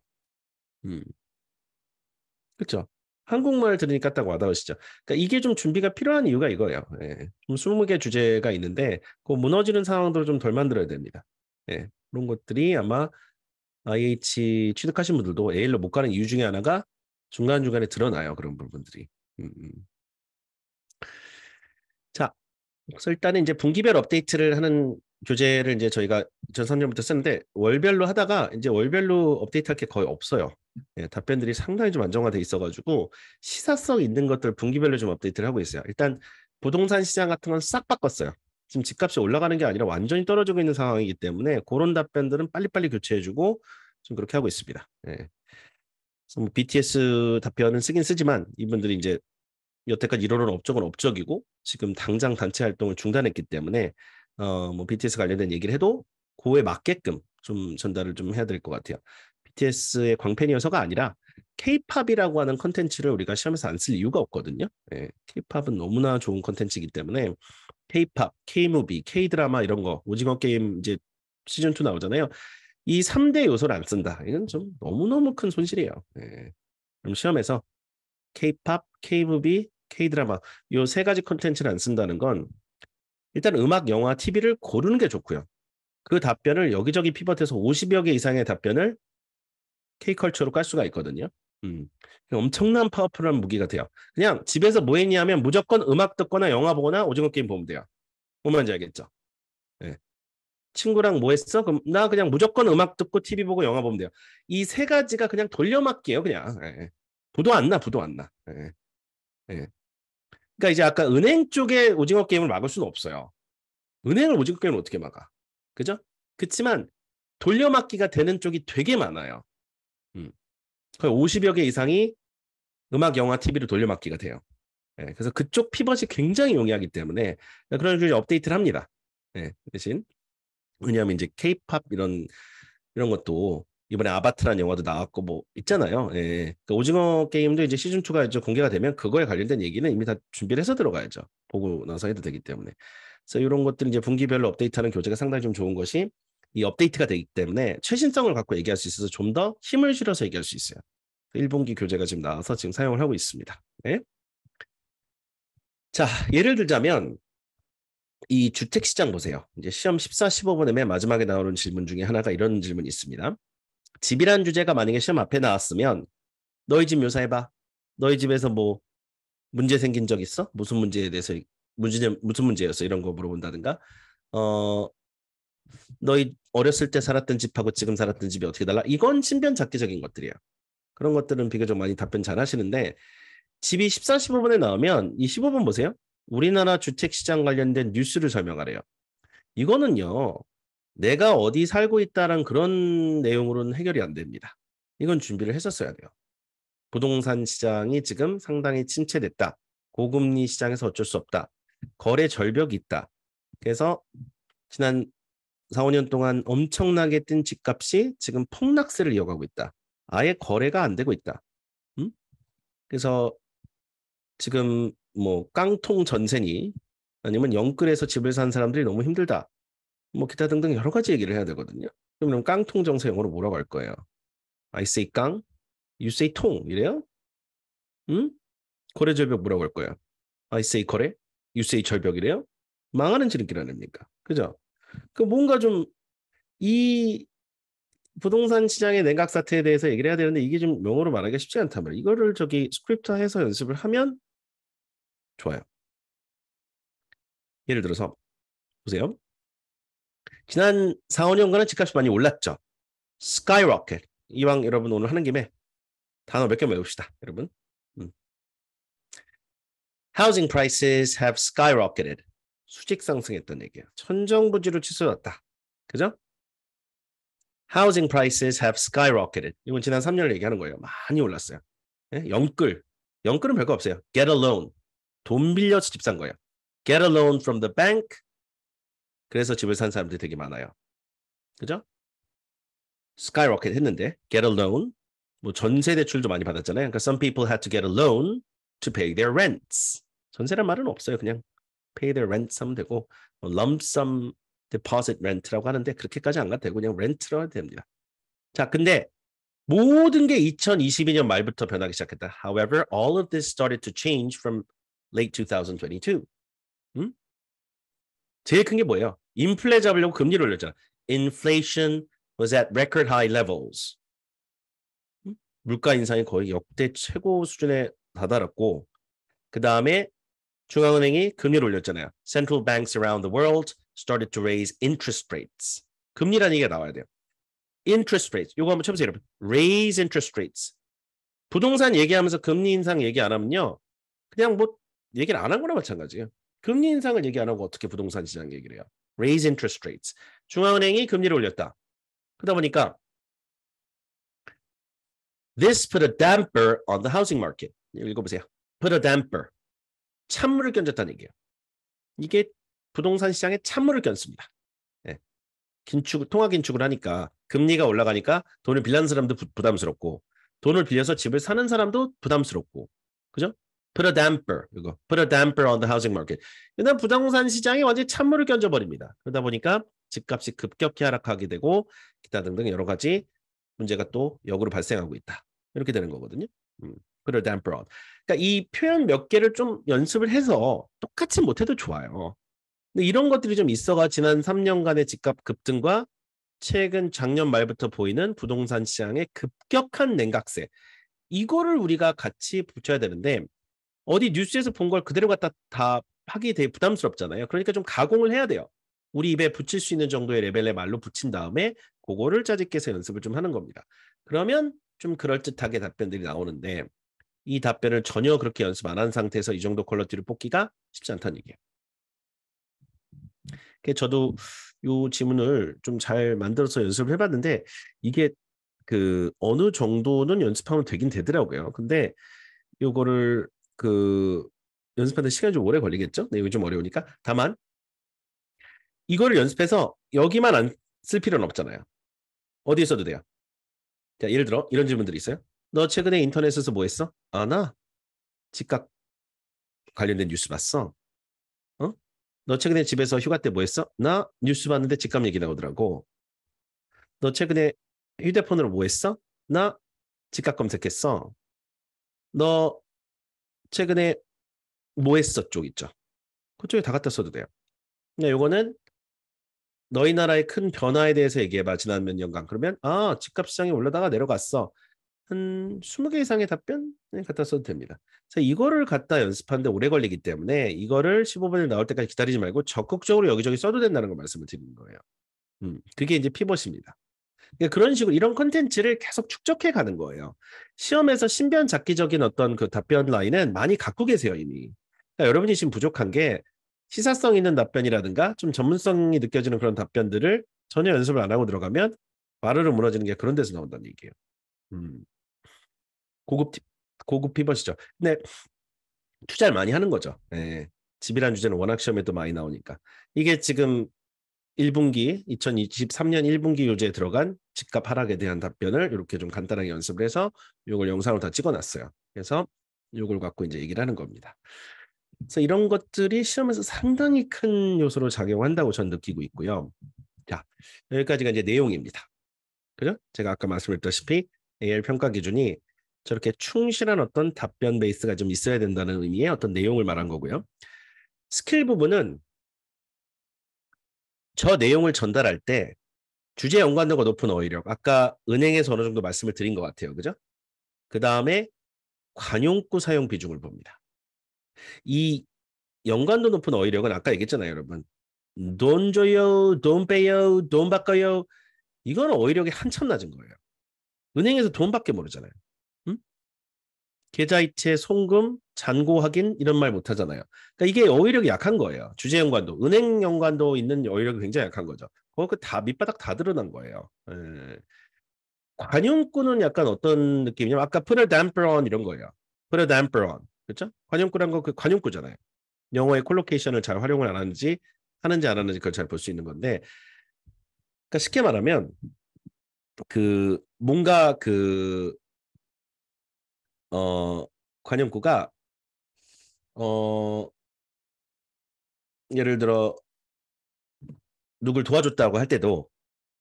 그렇죠. 한국말 들으니까 딱 와닿으시죠. 그러니까 이게 좀 준비가 필요한 이유가 이거예요. 예. 좀 20개 주제가 있는데 그 무너지는 상황들을 좀 덜 만들어야 됩니다. 예. 그런 것들이 아마 IH 취득하신 분들도 AL로 못 가는 이유 중에 하나가 중간중간에 드러나요. 그런 부분들이. 자, 그래서 일단은 이제 분기별 업데이트를 하는 교재를 이제 저희가 2003년부터 쓰는데 월별로 하다가 이제 월별로 업데이트할 게 거의 없어요. 예, 답변들이 상당히 좀 안정화돼 있어가지고 시사성 있는 것들 분기별로 좀 업데이트를 하고 있어요. 일단 부동산 시장 같은 건 싹 바꿨어요. 지금 집값이 올라가는 게 아니라 완전히 떨어지고 있는 상황이기 때문에 그런 답변들은 빨리빨리 교체해주고 좀 그렇게 하고 있습니다. 예. 그래서 뭐 BTS 답변은 쓰긴 쓰지만 이분들이 이제 여태까지 이뤄놓은 업적은 업적이고 지금 당장 단체 활동을 중단했기 때문에 뭐 BTS 관련된 얘기를 해도 그에 맞게끔 좀 전달을 좀 해야 될 것 같아요. BTS의 광팬이어서가 아니라 K-팝이라고 하는 컨텐츠를 우리가 시험에서 안 쓸 이유가 없거든요. 예, K-팝은 너무나 좋은 컨텐츠이기 때문에 K-팝, K-무비, K-드라마 이런 거 오징어 게임 이제 시즌 2 나오잖아요. 이 3대 요소를 안 쓴다. 이건 좀 너무너무 큰 손실이에요. 예. 그럼 시험에서 K-팝, K-무비, K-드라마 요 세 가지 콘텐츠를 안 쓴다는 건 일단 음악, 영화, TV를 고르는 게 좋고요. 그 답변을 여기저기 피벗해서 50여 개 이상의 답변을 K컬처로 깔 수가 있거든요. 엄청난 파워풀한 무기가 돼요. 그냥 집에서 뭐 했냐면 무조건 음악 듣거나 영화 보거나 오징어 게임 보면 돼요. 뭔 말인지 알겠죠? 네. 친구랑 뭐 했어? 그럼 나 그냥 무조건 음악 듣고 TV 보고 영화 보면 돼요. 이 세 가지가 그냥 돌려막기예요, 그냥. 네. 부도 안 나, 부도 안 나. 네. 네. 그러니까 이제 아까 은행 쪽에 오징어 게임을 막을 수는 없어요. 은행을 오징어 게임을 어떻게 막아? 그죠? 그렇지만 돌려막기가 되는 쪽이 되게 많아요. 거의 50여 개 이상이 음악, 영화, TV로 돌려막기가 돼요. 네, 그래서 그쪽 피벗이 굉장히 용이하기 때문에 그런 식으로 업데이트를 합니다. 네, 대신 왜냐하면 이제 K-팝 이런 것도 이번에 아바트라는 영화도 나왔고 뭐 있잖아요. 예. 그 오징어 게임도 이제 시즌 2가 이제 공개가 되면 그거에 관련된 얘기는 이미 다 준비를 해서 들어가야죠. 보고 나서 해도 되기 때문에. 그래서 이런 것들 이제 분기별로 업데이트하는 교재가 상당히 좀 좋은 것이 이 업데이트가 되기 때문에 최신성을 갖고 얘기할 수 있어서 좀 더 힘을 실어서 얘기할 수 있어요. 1분기 교재가 지금 나와서 지금 사용을 하고 있습니다. 네? 자, 예를 들자면 이 주택시장 보세요. 이제 시험 14, 15번에 맨 마지막에 나오는 질문 중에 하나가 이런 질문이 있습니다. 집이란 주제가 만약에 시험 앞에 나왔으면 너희 집 묘사해봐. 너희 집에서 뭐 문제 생긴 적 있어? 무슨 문제에 대해서 무슨 문제였어? 이런 거 물어본다든가. 어, 너희 어렸을 때 살았던 집하고 지금 살았던 집이 어떻게 달라? 이건 신변 잡기적인 것들이야. 그런 것들은 비교적 많이 답변 잘 하시는데 집이 14, 15번에 나오면 이 15번 보세요. 우리나라 주택시장 관련된 뉴스를 설명하래요. 이거는요. 내가 어디 살고 있다는 그런 내용으로는 해결이 안 됩니다. 이건 준비를 했었어야 돼요. 부동산 시장이 지금 상당히 침체됐다. 고금리 시장에서 어쩔 수 없다. 거래 절벽이 있다. 그래서 지난 4, 5년 동안 엄청나게 뛴 집값이 지금 폭락세를 이어가고 있다. 아예 거래가 안 되고 있다. 그래서 지금 뭐 깡통 전세니 아니면 영끌에서 집을 산 사람들이 너무 힘들다. 뭐 기타 등등 여러 가지 얘기를 해야 되거든요. 그러면 깡통 정세 영어로 뭐라고 할 거예요? I say 깡, you say 통 이래요? 응? 거래 절벽 뭐라고 할 거예요? I say 거래, you say 절벽이래요? 망하는 지름길 아닙니까? 그죠? 그 뭔가 좀 이 부동산 시장의 냉각 사태에 대해서 얘기를 해야 되는데 이게 좀 영어로 말하기가 쉽지 않단 말이에요. 이거를 저기 스크립트화해서 연습을 하면 좋아요. 예를 들어서 보세요. 지난 4, 5년간은 집값이 많이 올랐죠. skyrocket. 이왕 여러분 오늘 하는 김에 단어 몇 개 외웁시다. 여러분. Housing prices have skyrocketed. 수직 상승했던 얘기야. 천정부지로 치솟았다. 그죠? Housing prices have skyrocketed. 이건 지난 3년을 얘기하는 거예요. 많이 올랐어요. 예? 영끌. 영끌은 별거 없어요. Get a loan. 돈 빌려서 집 산 거예요. Get a loan from the bank. 그래서 집을 산 사람들이 되게 많아요. 그죠? skyrocket 했는데 get a loan. 뭐 전세 대출도 많이 받았잖아요. 그러니까 some people had to get a loan to pay their rents. 전세란 말은 없어요. 그냥 pay their rents 하면 되고 lump sum deposit rent라고 하는데 그렇게까지 안 가도 되고 그냥 rent로 해도 됩니다. 자, 근데 모든 게 2022년 말부터 변하기 시작했다. However, all of this started to change from late 2022. 제일 큰 게 뭐예요? 인플레 잡으려고 금리를 올렸잖아. Inflation was at record high levels. 물가 인상이 거의 역대 최고 수준에 다다랐고 그 다음에 중앙은행이 금리를 올렸잖아요. Central banks around the world started to raise interest rates. 금리라는 얘기가 나와야 돼요. Interest rates. 이거 한번 쳐보세요, 여러분. Raise interest rates. 부동산 얘기하면서 금리 인상 얘기 안 하면요. 그냥 뭐 얘기를 안 한 거나 마찬가지예요. 금리 인상을 얘기 안 하고 어떻게 부동산 시장 얘기를 해요. Raise interest rates. 중앙은행이 금리를 올렸다. 그러다 보니까 This put a damper on the housing market. 읽어보세요. Put a damper. 찬물을 끼얹었다는 얘기예요. 이게 부동산 시장에 찬물을 끼얹습니다. 네. 통화 긴축을 하니까 금리가 올라가니까 돈을 빌리는 사람도 부담스럽고 돈을 빌려서 집을 사는 사람도 부담스럽고 그죠? Put a damper. 이거. Put a damper on the housing market. 그다음 부동산 시장에 완전히 찬물을 끼얹어버립니다. 그러다 보니까 집값이 급격히 하락하게 되고 기타 등등 여러 가지 문제가 또 역으로 발생하고 있다. 이렇게 되는 거거든요. Put a damper on. 그러니까 이 표현 몇 개를 좀 연습을 해서 똑같이 못해도 좋아요. 근데 이런 것들이 좀 있어가 지난 3년간의 집값 급등과 최근 작년 말부터 보이는 부동산 시장의 급격한 냉각세. 이거를 우리가 같이 붙여야 되는데 어디 뉴스에서 본 걸 그대로 갖다 다 하기 되게 부담스럽잖아요. 그러니까 좀 가공을 해야 돼요. 우리 입에 붙일 수 있는 정도의 레벨의 말로 붙인 다음에 그거를 짜집게서 연습을 좀 하는 겁니다. 그러면 좀 그럴듯하게 답변들이 나오는데 이 답변을 전혀 그렇게 연습 안 한 상태에서 이 정도 퀄리티를 뽑기가 쉽지 않다는 얘기예요. 저도 이 지문을 좀 잘 만들어서 연습을 해봤는데 이게 그 어느 정도는 연습하면 되긴 되더라고요. 근데 요거를 그 연습하는 시간이 좀 오래 걸리겠죠? 내용이 좀 어려우니까. 다만 이거를 연습해서 여기만 안 쓸 필요는 없잖아요. 어디에 써도 돼요. 자, 예를 들어 이런 질문들이 있어요. 너 최근에 인터넷에서 뭐 했어? 아, 나 집값 관련된 뉴스 봤어. 어? 너 최근에 집에서 휴가 때 뭐 했어? 나 뉴스 봤는데 집값 얘기 나오더라고. 너 최근에 휴대폰으로 뭐 했어? 나 집값 검색했어. 너 최근에 뭐 했어? 쪽 있죠. 그쪽에 다 갖다 써도 돼요. 근데 요거는 너희 나라의 큰 변화에 대해서 얘기해봐. 지난 몇 년간. 그러면 집값 시장이 올라다가 내려갔어. 한 20개 이상의 답변 갖다 써도 됩니다. 그래서 이거를 갖다 연습하는데 오래 걸리기 때문에 이거를 15분을 나올 때까지 기다리지 말고 적극적으로 여기저기 써도 된다는 걸 말씀을 드리는 거예요. 그게 이제 피벗입니다. 그러니까 그런 식으로 이런 컨텐츠를 계속 축적해 가는 거예요. 시험에서 신변잡기적인 어떤 그 답변 라인은 많이 갖고 계세요, 이미. 그러니까 여러분이 지금 부족한 게 시사성 있는 답변이라든가 좀 전문성이 느껴지는 그런 답변들을 전혀 연습을 안 하고 들어가면 와르르 무너지는 게 그런 데서 나온다는 얘기예요. 음, 고급 고급 피벗이죠. 근데 투자를 많이 하는 거죠. 예. 집이라는 주제는 워낙 시험에도 많이 나오니까. 이게 지금 1분기 2023년 1분기 요제에 들어간 집값 하락에 대한 답변을 이렇게 좀 간단하게 연습을 해서 이걸 영상으로 다 찍어놨어요. 그래서 이걸 갖고 이제 얘기를 하는 겁니다. 그래서 이런 것들이 시험에서 상당히 큰 요소로 작용한다고 저는 느끼고 있고요. 자, 여기까지가 이제 내용입니다. 그죠? 제가 아까 말씀드렸다시피 AL 평가 기준이 저렇게 충실한 어떤 답변 베이스가 좀 있어야 된다는 의미의 어떤 내용을 말한 거고요. 스킬 부분은 저 내용을 전달할 때 주제 연관도가 높은 어휘력. 아까 은행에서 어느 정도 말씀을 드린 것 같아요. 그죠? 그 다음에 관용구 사용 비중을 봅니다. 이 연관도 높은 어휘력은 아까 얘기했잖아요, 여러분. 돈 줘요, 돈 빼요, 돈 바꿔요. 이거는 어휘력이 한참 낮은 거예요. 은행에서 돈밖에 모르잖아요. 음? 계좌이체, 송금, 잔고 확인 이런 말 못하잖아요. 그러니까 이게 어휘력이 약한 거예요. 주제 연관도, 은행 연관도 있는 어휘력이 굉장히 약한 거죠. 그거 다 밑바닥 다 드러난 거예요. 관용구는 약간 어떤 느낌이냐면 아까 put a damper on 이런 거예요. put a damper on. 그렇죠? 관용구란 거 그 관용구잖아요. 영어의 콜로케이션을 잘 활용을 안 하는지 하는지 안 하는지 그걸 잘 볼 수 있는 건데 그러니까 쉽게 말하면 그 뭔가 그 관용구가 어 예를 들어 누굴 도와줬다고 할 때도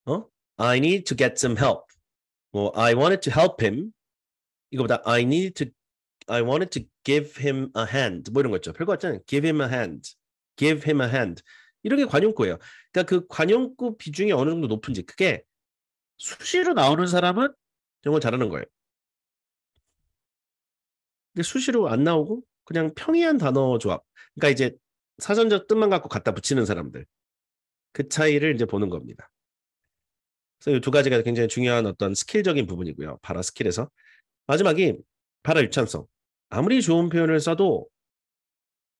어 I need to get some help. 뭐 I wanted to help him. 이거보다 I wanted to give him a hand. 뭐 이런 거 있죠. 별거 같잖아요. Give him a hand. Give him a hand. 이런 게 관용구예요. 그러니까 그 관용구 비중이 어느 정도 높은지 그게 수시로 나오는 사람은 영어 잘하는 거예요. 근데 수시로 안 나오고 그냥 평이한 단어 조합. 그러니까 이제 사전적 뜻만 갖고 갖다 붙이는 사람들. 그 차이를 이제 보는 겁니다. 그래서 이 두 가지가 굉장히 중요한 어떤 스킬적인 부분이고요. 바라 스킬에서. 마지막이 바라 유창성. 아무리 좋은 표현을 써도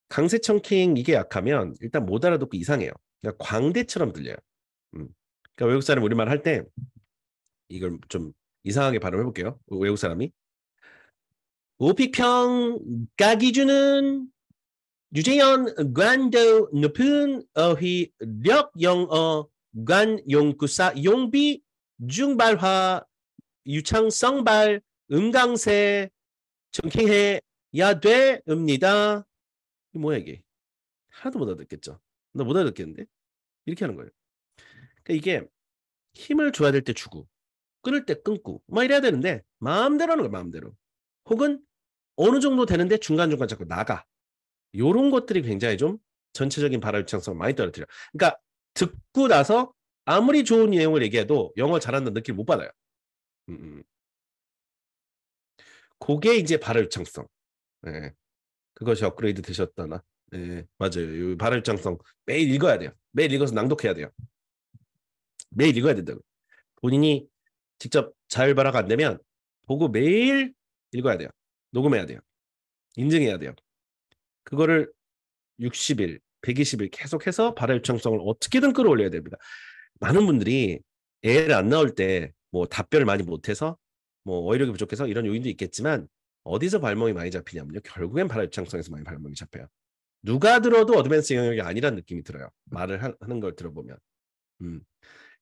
강세청킹 이게 약하면 일단 못 알아듣고 이상해요. 그러니까 광대처럼 들려요. 그러니까 외국 사람 우리말 할 때 이걸 좀 이상하게 발음해 볼게요. 외국 사람이 오픽평가 기준은 유재현 관도 높은 어휘력 영어 관용구사 용비 중발화 유창성발 음강세 청킹해 야돼입니다. 이 뭐야 이게? 하나도 못 알아듣겠죠. 나 못 알아듣겠는데? 이렇게 하는 거예요. 그러니까 이게 힘을 줘야 될 때 주고 끊을 때 끊고 막 이래야 되는데 마음대로 하는 거야 마음대로. 혹은 어느 정도 되는데 중간중간 자꾸 나가. 요런 것들이 굉장히 좀 전체적인 발화 유창성을 많이 떨어뜨려. 그러니까 듣고 나서 아무리 좋은 내용을 얘기해도 영어 잘한다는 느낌 못 받아요. 그게 이제 발화 유창성. 예. 그것이 업그레이드 되셨다나. 예, 맞아요. 발화 유창성 매일 읽어야 돼요. 매일 읽어서 낭독해야 돼요. 매일 읽어야 된다고. 본인이 직접 자율발화가 안 되면 보고 매일 읽어야 돼요. 녹음해야 돼요. 인증해야 돼요. 그거를 60일, 120일 계속해서 발화 유창성을 어떻게든 끌어올려야 됩니다. 많은 분들이 애를 안 나올 때 뭐 답변을 많이 못해서 뭐 어휘력이 부족해서 이런 요인도 있겠지만 어디서 발목이 많이 잡히냐면요. 결국엔 발화 유창성에서 많이 발목이 잡혀요. 누가 들어도 어드밴스 영역이 아니라는 느낌이 들어요. 말을 하는 걸 들어보면.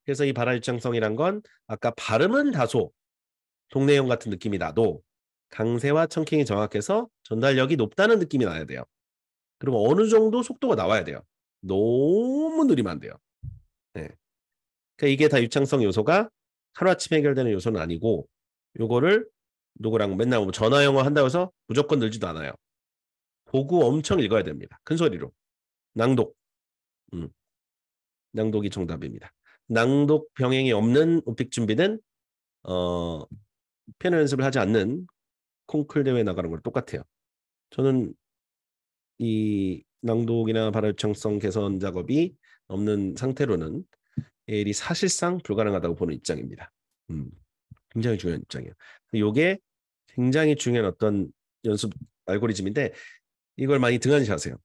그래서 이 발화 유창성이란 건 아까 발음은 다소 동네형 같은 느낌이 나도 강세와 천킹이 정확해서 전달력이 높다는 느낌이 나야 돼요. 그리고 어느 정도 속도가 나와야 돼요. 너무 느리면 안 돼요. 네. 그러니까 이게 다 유창성 요소가 하루아침에 해결되는 요소는 아니고 요거를 누구랑 맨날 뭐 전화 영어 한다고 해서 무조건 늘지도 않아요. 보고 엄청 읽어야 됩니다. 큰 소리로. 낭독. 음, 낭독이 정답입니다. 낭독 병행이 없는 오픽 준비는 피아노 연습을 하지 않는 콩쿨 대회 나가는 거랑 똑같아요. 저는 이 낭독이나 발화 유창성 개선 작업이 없는 상태로는 AL이 사실상 불가능하다고 보는 입장입니다. 굉장히 중요한 입장이에요. 이게 굉장히 중요한 어떤 연습 알고리즘인데 이걸 많이 등한시하세요.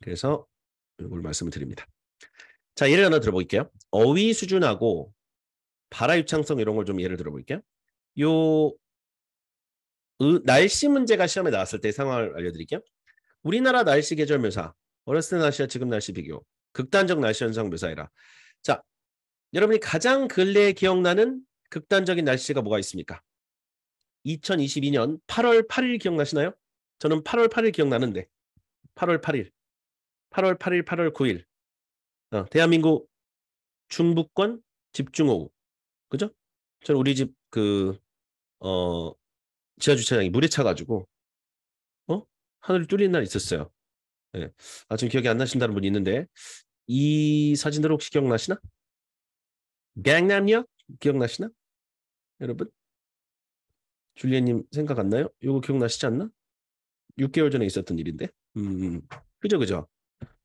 그래서 이걸 말씀을 드립니다. 자, 예를 하나 들어볼게요. 어휘 수준하고 발화 유창성 이런 걸 좀 예를 들어볼게요. 요 날씨 문제가 시험에 나왔을 때 상황을 알려드릴게요. 우리나라 날씨 계절 묘사, 어렸을 때 날씨와 지금 날씨 비교, 극단적 날씨 현상 묘사해라. 자, 여러분이 가장 근래에 기억나는 극단적인 날씨가 뭐가 있습니까? 2022년 8월 8일 기억나시나요? 저는 8월 8일 기억나는데 8월 8일, 8월 8일, 8월 9일 대한민국 중부권 집중호우 그죠? 저는 우리 집 지하 주차장이 물에 차가지고 하늘이 뚫린 날 있었어요. 네. 지금 기억이 안 나신다는 분이 있는데 이 사진들 혹시 기억나시나? 강남역 기억나시나? 여러분? 줄리엣님 생각 안 나요? 이거 기억나시지 않나? 6개월 전에 있었던 일인데. 그죠 그죠.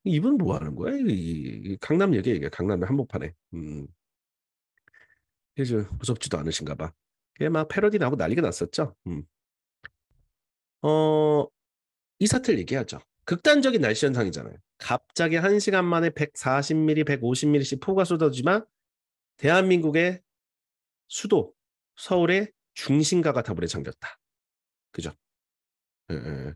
이분 뭐 하는 거야? 강남역에 이게 강남 한복판에. 그래서 무섭지도 않으신가 봐. 그게 막 패러디 나고 난리가 났었죠. 이 사태를 얘기하죠. 극단적인 날씨 현상이잖아요. 갑자기 1시간 만에 140mm, 150mm씩 폭우가 쏟아지지만 대한민국의 수도 서울의 중심가가 다 물에 잠겼다. 그죠? 예, 예.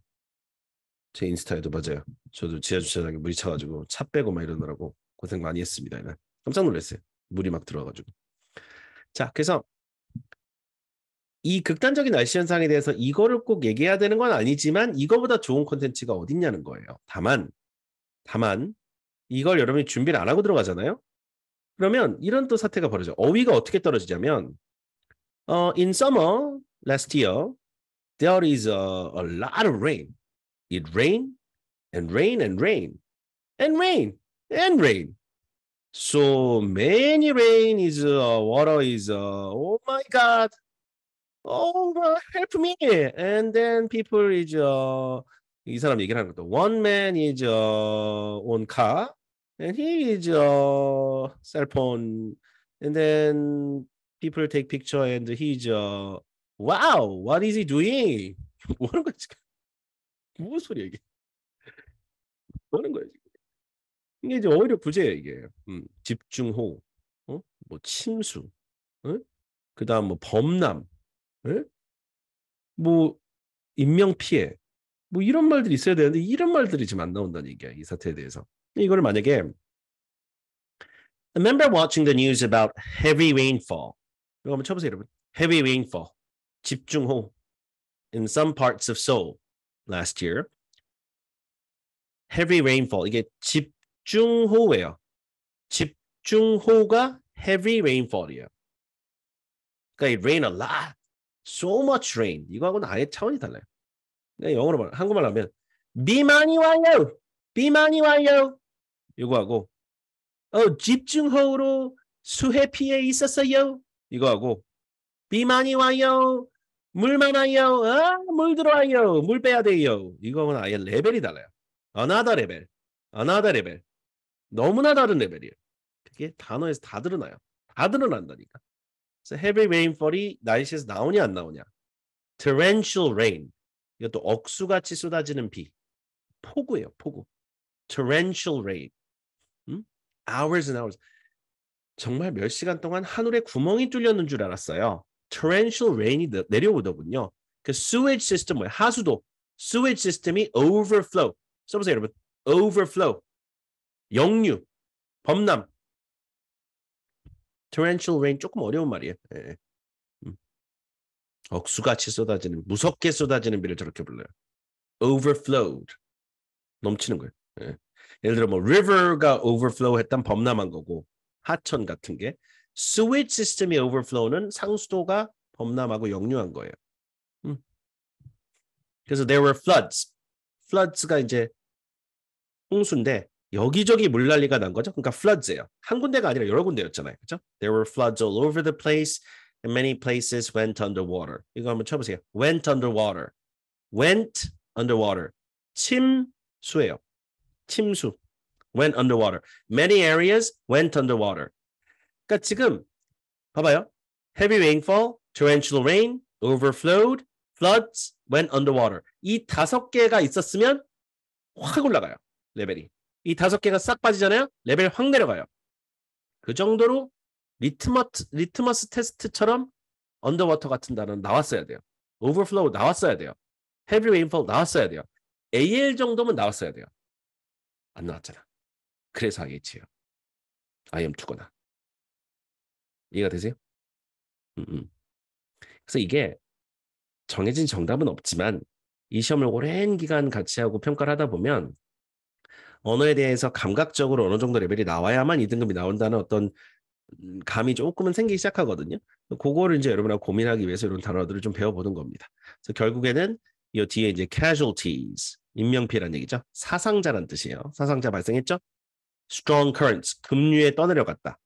제 인스타에도 맞아요. 저도 지하 주차장에 물이 차가지고 차 빼고 막 이러느라고 고생 많이 했습니다. 이날. 깜짝 놀랐어요. 물이 막 들어와가지고. 자, 그래서 이 극단적인 날씨 현상에 대해서 이거를 꼭 얘기해야 되는 건 아니지만 이거보다 좋은 콘텐츠가 어딨냐는 거예요. 다만 이걸 여러분이 준비를 안 하고 들어가잖아요. 그러면 이런 또 사태가 벌어져. 어휘가 어떻게 떨어지냐면 in summer last year there is a lot of rain. It rained and rain and rain and rain and rain. So many rain is water is oh my god. Oh help me. And then people is 이 사람 얘기를 하는 것도 one man is on car and he is cell phone and then people take picture and he's wow what is he doing? 뭐 하는 거야 지금? 무슨 소리야 이게? 뭐 하는 거야 지금? 이게 이제 오히려 부재예요 이게. 집중호우, 뭐 침수, 그다음 뭐 범람, 뭐 인명 피해, 뭐 이런 말들이 있어야 되는데 이런 말들이 지금 안 나온다는 얘기야 이 사태에 대해서. 이거를 만약에 Remember watching the news about heavy rainfall. 이거 한번 쳐보세요 여러분. Heavy rainfall, 집중호우 in some parts of Seoul last year. Heavy rainfall 이게 집중호우예요. 집중호우가 heavy rainfall이에요. 그러니까 it rain a lot, so much rain. 이거하고는 아예 차원이 달라요. 영어로 말, 한국말로 하면 비 많이 와요, 비 많이 와요. 이거하고 집중호우로 수해 피해 있었어요. 이거하고 비 많이 와요, 물 많아요, 물 들어와요, 물 빼야 돼요. 이거는 아예 레벨이 달라요. another level, another level. 너무나 다른 레벨이에요. 그게 단어에서 다 드러나요. 다 드러난다니까. 그래서 heavy rainfall이 날씨에서 나오냐 안 나오냐. torrential rain. 이것도 억수같이 쏟아지는 비. 폭우예요. 폭우. torrential rain. hours and hours. 정말 몇 시간 동안 하늘에 구멍이 뚫렸는 줄 알았어요. torrential rain이 내려오더군요. 그 sewage system 뭐야? 하수도. sewage system이 overflow. 써보세요 여러분. overflow. 역류. 범람. torrential rain 조금 어려운 말이에요. 예. 억수같이 쏟아지는, 무섭게 쏟아지는 비를 저렇게 불러요. overflowed. 넘치는 거예요. 예. 예를 들어 뭐 river가 overflow 했던 범람한 거고 하천 같은 게 sewage system이 overflow는 상수도가 범람하고 역류한 거예요. 그래서 there were floods. floods가 이제 홍수인데 여기저기 물난리가 난 거죠. 그러니까 floods예요. 한 군데가 아니라 여러 군데였잖아요. 그렇죠? There were floods all over the place and many places went underwater. 이거 한번 쳐보세요. went underwater. went underwater. 침수예요. 침수. went underwater. Many areas went underwater. 그러니까 지금 봐봐요. heavy rainfall, torrential rain, overflowed, floods, went underwater. 이 5개가 있었으면 확 올라가요. 레벨이. 이 5개가 싹 빠지잖아요. 레벨 확 내려가요. 그 정도로 리트머스 테스트처럼 언더워터 같은 단어는 나왔어야 돼요. overflow 나왔어야 돼요. heavy rainfall 나왔어야 돼요. AL 정도면 나왔어야 돼요. 안 나왔잖아. 그래서 IH예요. IM2거나. 이해가 되세요? 그래서 이게 정해진 정답은 없지만 이 시험을 오랜 기간 같이 하고 평가를 하다 보면 언어에 대해서 감각적으로 어느 정도 레벨이 나와야만 2등급이 나온다는 어떤 감이 조금은 생기기 시작하거든요. 그거를 이제 여러분하고 고민하기 위해서 이런 단어들을 좀 배워보는 겁니다. 그래서 결국에는 이 뒤에 이제 casualties, 인명피해라는 얘기죠. 사상자란 뜻이에요. 사상자 발생했죠? strong currents, 급류에 떠내려갔다.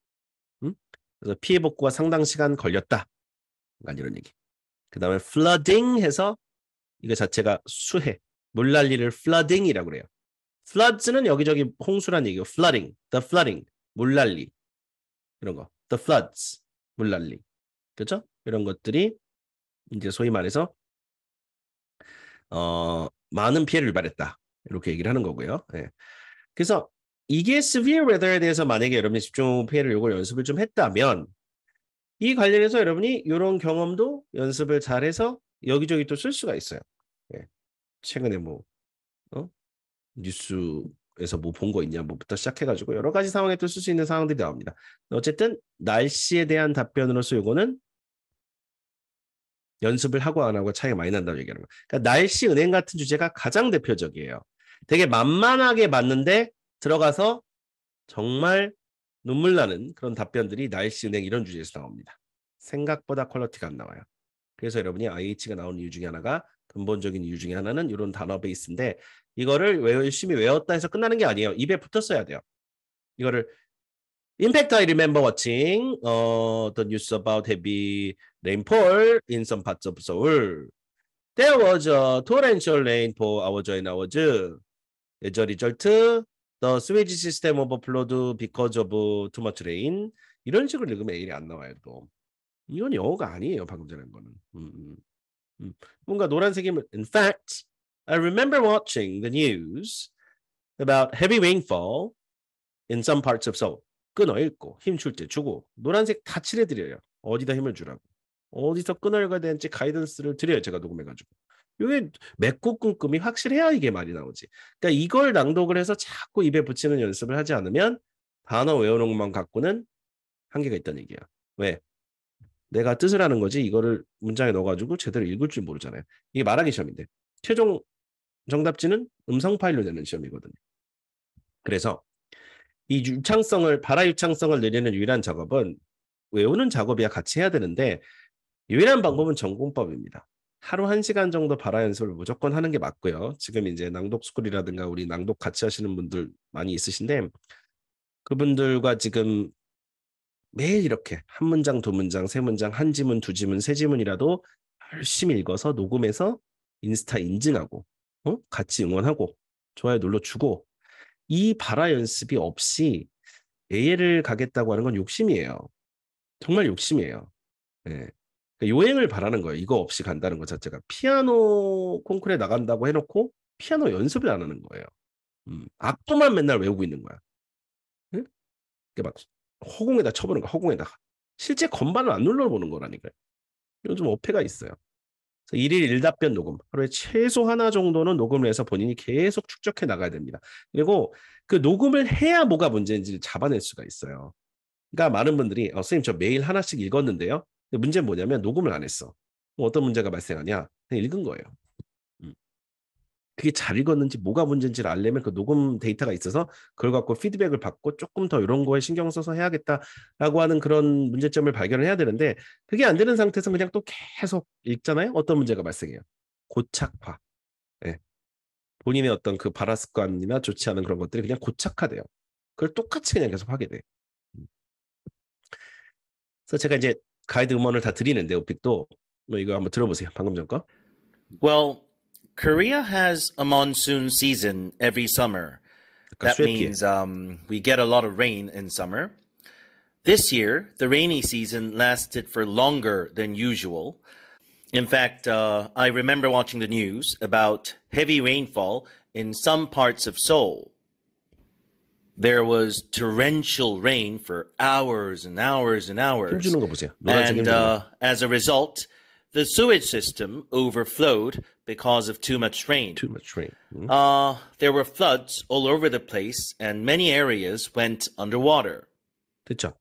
그래서 피해 복구가 상당 시간 걸렸다. 이런 얘기. 그 다음에 flooding 해서 이거 자체가 수해, 물난리를 flooding이라고 그래요. floods는 여기저기 홍수란 얘기고 flooding, the flooding, 물난리 이런 거, the floods, 물난리, 그렇죠? 이런 것들이 이제 소위 말해서 많은 피해를 유발했다 이렇게 얘기를 하는 거고요. 예. 그래서 이게 severe weather에 대해서 만약에 여러분이 집중 피해를 요걸 연습을 좀 했다면 이 관련해서 여러분이 이런 경험도 연습을 잘해서 여기저기 또 쓸 수가 있어요. 예. 최근에 뭐 뉴스에서 뭐 본 거 있냐 뭐부터 시작해가지고 여러 가지 상황에 또 쓸 수 있는 상황들이 나옵니다. 어쨌든 날씨에 대한 답변으로서 요거는 연습을 하고 안 하고 차이가 많이 난다고 얘기하는 거예요. 그러니까 날씨 은행 같은 주제가 가장 대표적이에요. 되게 만만하게 봤는데 들어가서 정말 눈물 나는 그런 답변들이 날씨 은행 이런 주제에서 나옵니다. 생각보다 퀄리티가 안 나와요. 그래서 여러분이 IH가 나온 이유 중에 하나가 근본적인 이유 중에 하나는 이런 단어 베이스인데 이거를 열심히 외웠다 해서 끝나는 게 아니에요. 입에 붙었어야 돼요. 이거를 In fact, I remember watching the news about heavy rainfall in some parts of Seoul. There was a torrential rain for hours and hours. As a result, the sewage system overflowed because of too much rain. 이런 식으로 읽으면 A이 안 나와요. 또 이건 영어가 아니에요. 방금 전에 한 거는. 뭔가 노란색이면 In fact, I remember watching the news about heavy rainfall in some parts of Seoul. 끊어 읽고 힘줄 때 주고 노란색 다 칠해드려요. 어디다 힘을 주라고. 어디서 끊어 읽어야 되는지 가이던스를 드려요. 제가 녹음해가지고. 이게 맺고 끈끔이 확실해야 이게 말이 나오지. 그러니까 이걸 낭독을 해서 자꾸 입에 붙이는 연습을 하지 않으면 단어 외우는 것만 갖고는 한계가 있다는 얘기야. 왜? 내가 뜻을 하는 거지 이거를 문장에 넣어가지고 제대로 읽을 줄 모르잖아요. 이게 말하기 시험인데 최종 정답지는 음성 파일로 내는 시험이거든요. 그래서 이 유창성을 발화 유창성을 내리는 유일한 작업은 외우는 작업이야 같이 해야 되는데 유일한 방법은 전공법입니다. 하루 1시간 정도 발화 연습을 무조건 하는 게 맞고요. 지금 이제 낭독 스쿨이라든가 우리 낭독 같이 하시는 분들 많이 있으신데 그분들과 지금 매일 이렇게 한 문장, 두 문장, 세 문장, 한 지문, 두 지문, 세 지문이라도 열심히 읽어서 녹음해서 인스타 인증하고 같이 응원하고 좋아요 눌러주고 이 발화 연습이 없이 AL을 가겠다고 하는 건 욕심이에요. 정말 욕심이에요. 예. 요행을 바라는 거예요. 이거 없이 간다는 것 자체가. 피아노 콩쿠르에 나간다고 해놓고 피아노 연습을 안 하는 거예요. 악보만 맨날 외우고 있는 거야. 예? 막 허공에다 쳐보는 거야. 허공에다가. 실제 건반을 안 눌러보는 거라니까요. 이건 좀 어폐가 있어요. 그래서 1일 1답변 녹음. 하루에 최소 하나 정도는 녹음을 해서 본인이 계속 축적해 나가야 됩니다. 그리고 그 녹음을 해야 뭐가 문제인지를 잡아낼 수가 있어요. 그러니까 많은 분들이 선생님 저 매일 하나씩 읽었는데요. 근데 문제는 뭐냐면 녹음을 안 했어. 뭐 어떤 문제가 발생하냐? 그냥 읽은 거예요. 음. 그게 잘 읽었는지 뭐가 문제인지를 알려면 그 녹음 데이터가 있어서 그걸 갖고 피드백을 받고 조금 더 이런 거에 신경 써서 해야겠다라고 하는 그런 문제점을 발견을 해야 되는데 그게 안 되는 상태에서 그냥 또 계속 읽잖아요. 어떤 문제가 발생해요? 고착화. 예. 본인의 어떤 그 발화 습관이나 좋지 않은 그런 것들이 그냥 고착화돼요. 그걸 똑같이 그냥 계속 하게 돼. 음. 그래서 제가 이제 가이드 음원을 다 드리는데 오픽도 뭐 이거 한번 들어보세요. 방금 전 거. Well, Korea has a monsoon season every summer. 아까 That 쇠피에. means we get a lot of rain in summer. This year, the rainy season lasted for longer than usual. In fact, I remember watching the news about heavy rainfall in some parts of Seoul. There was torrential rain for hours and hours and hours. 힘주는 거 보세요. 노란색 And 힘주는 거. as a result, the sewage system overflowed because of too much rain. Too much rain. There were floods all over the place, and many areas went underwater. 됐죠?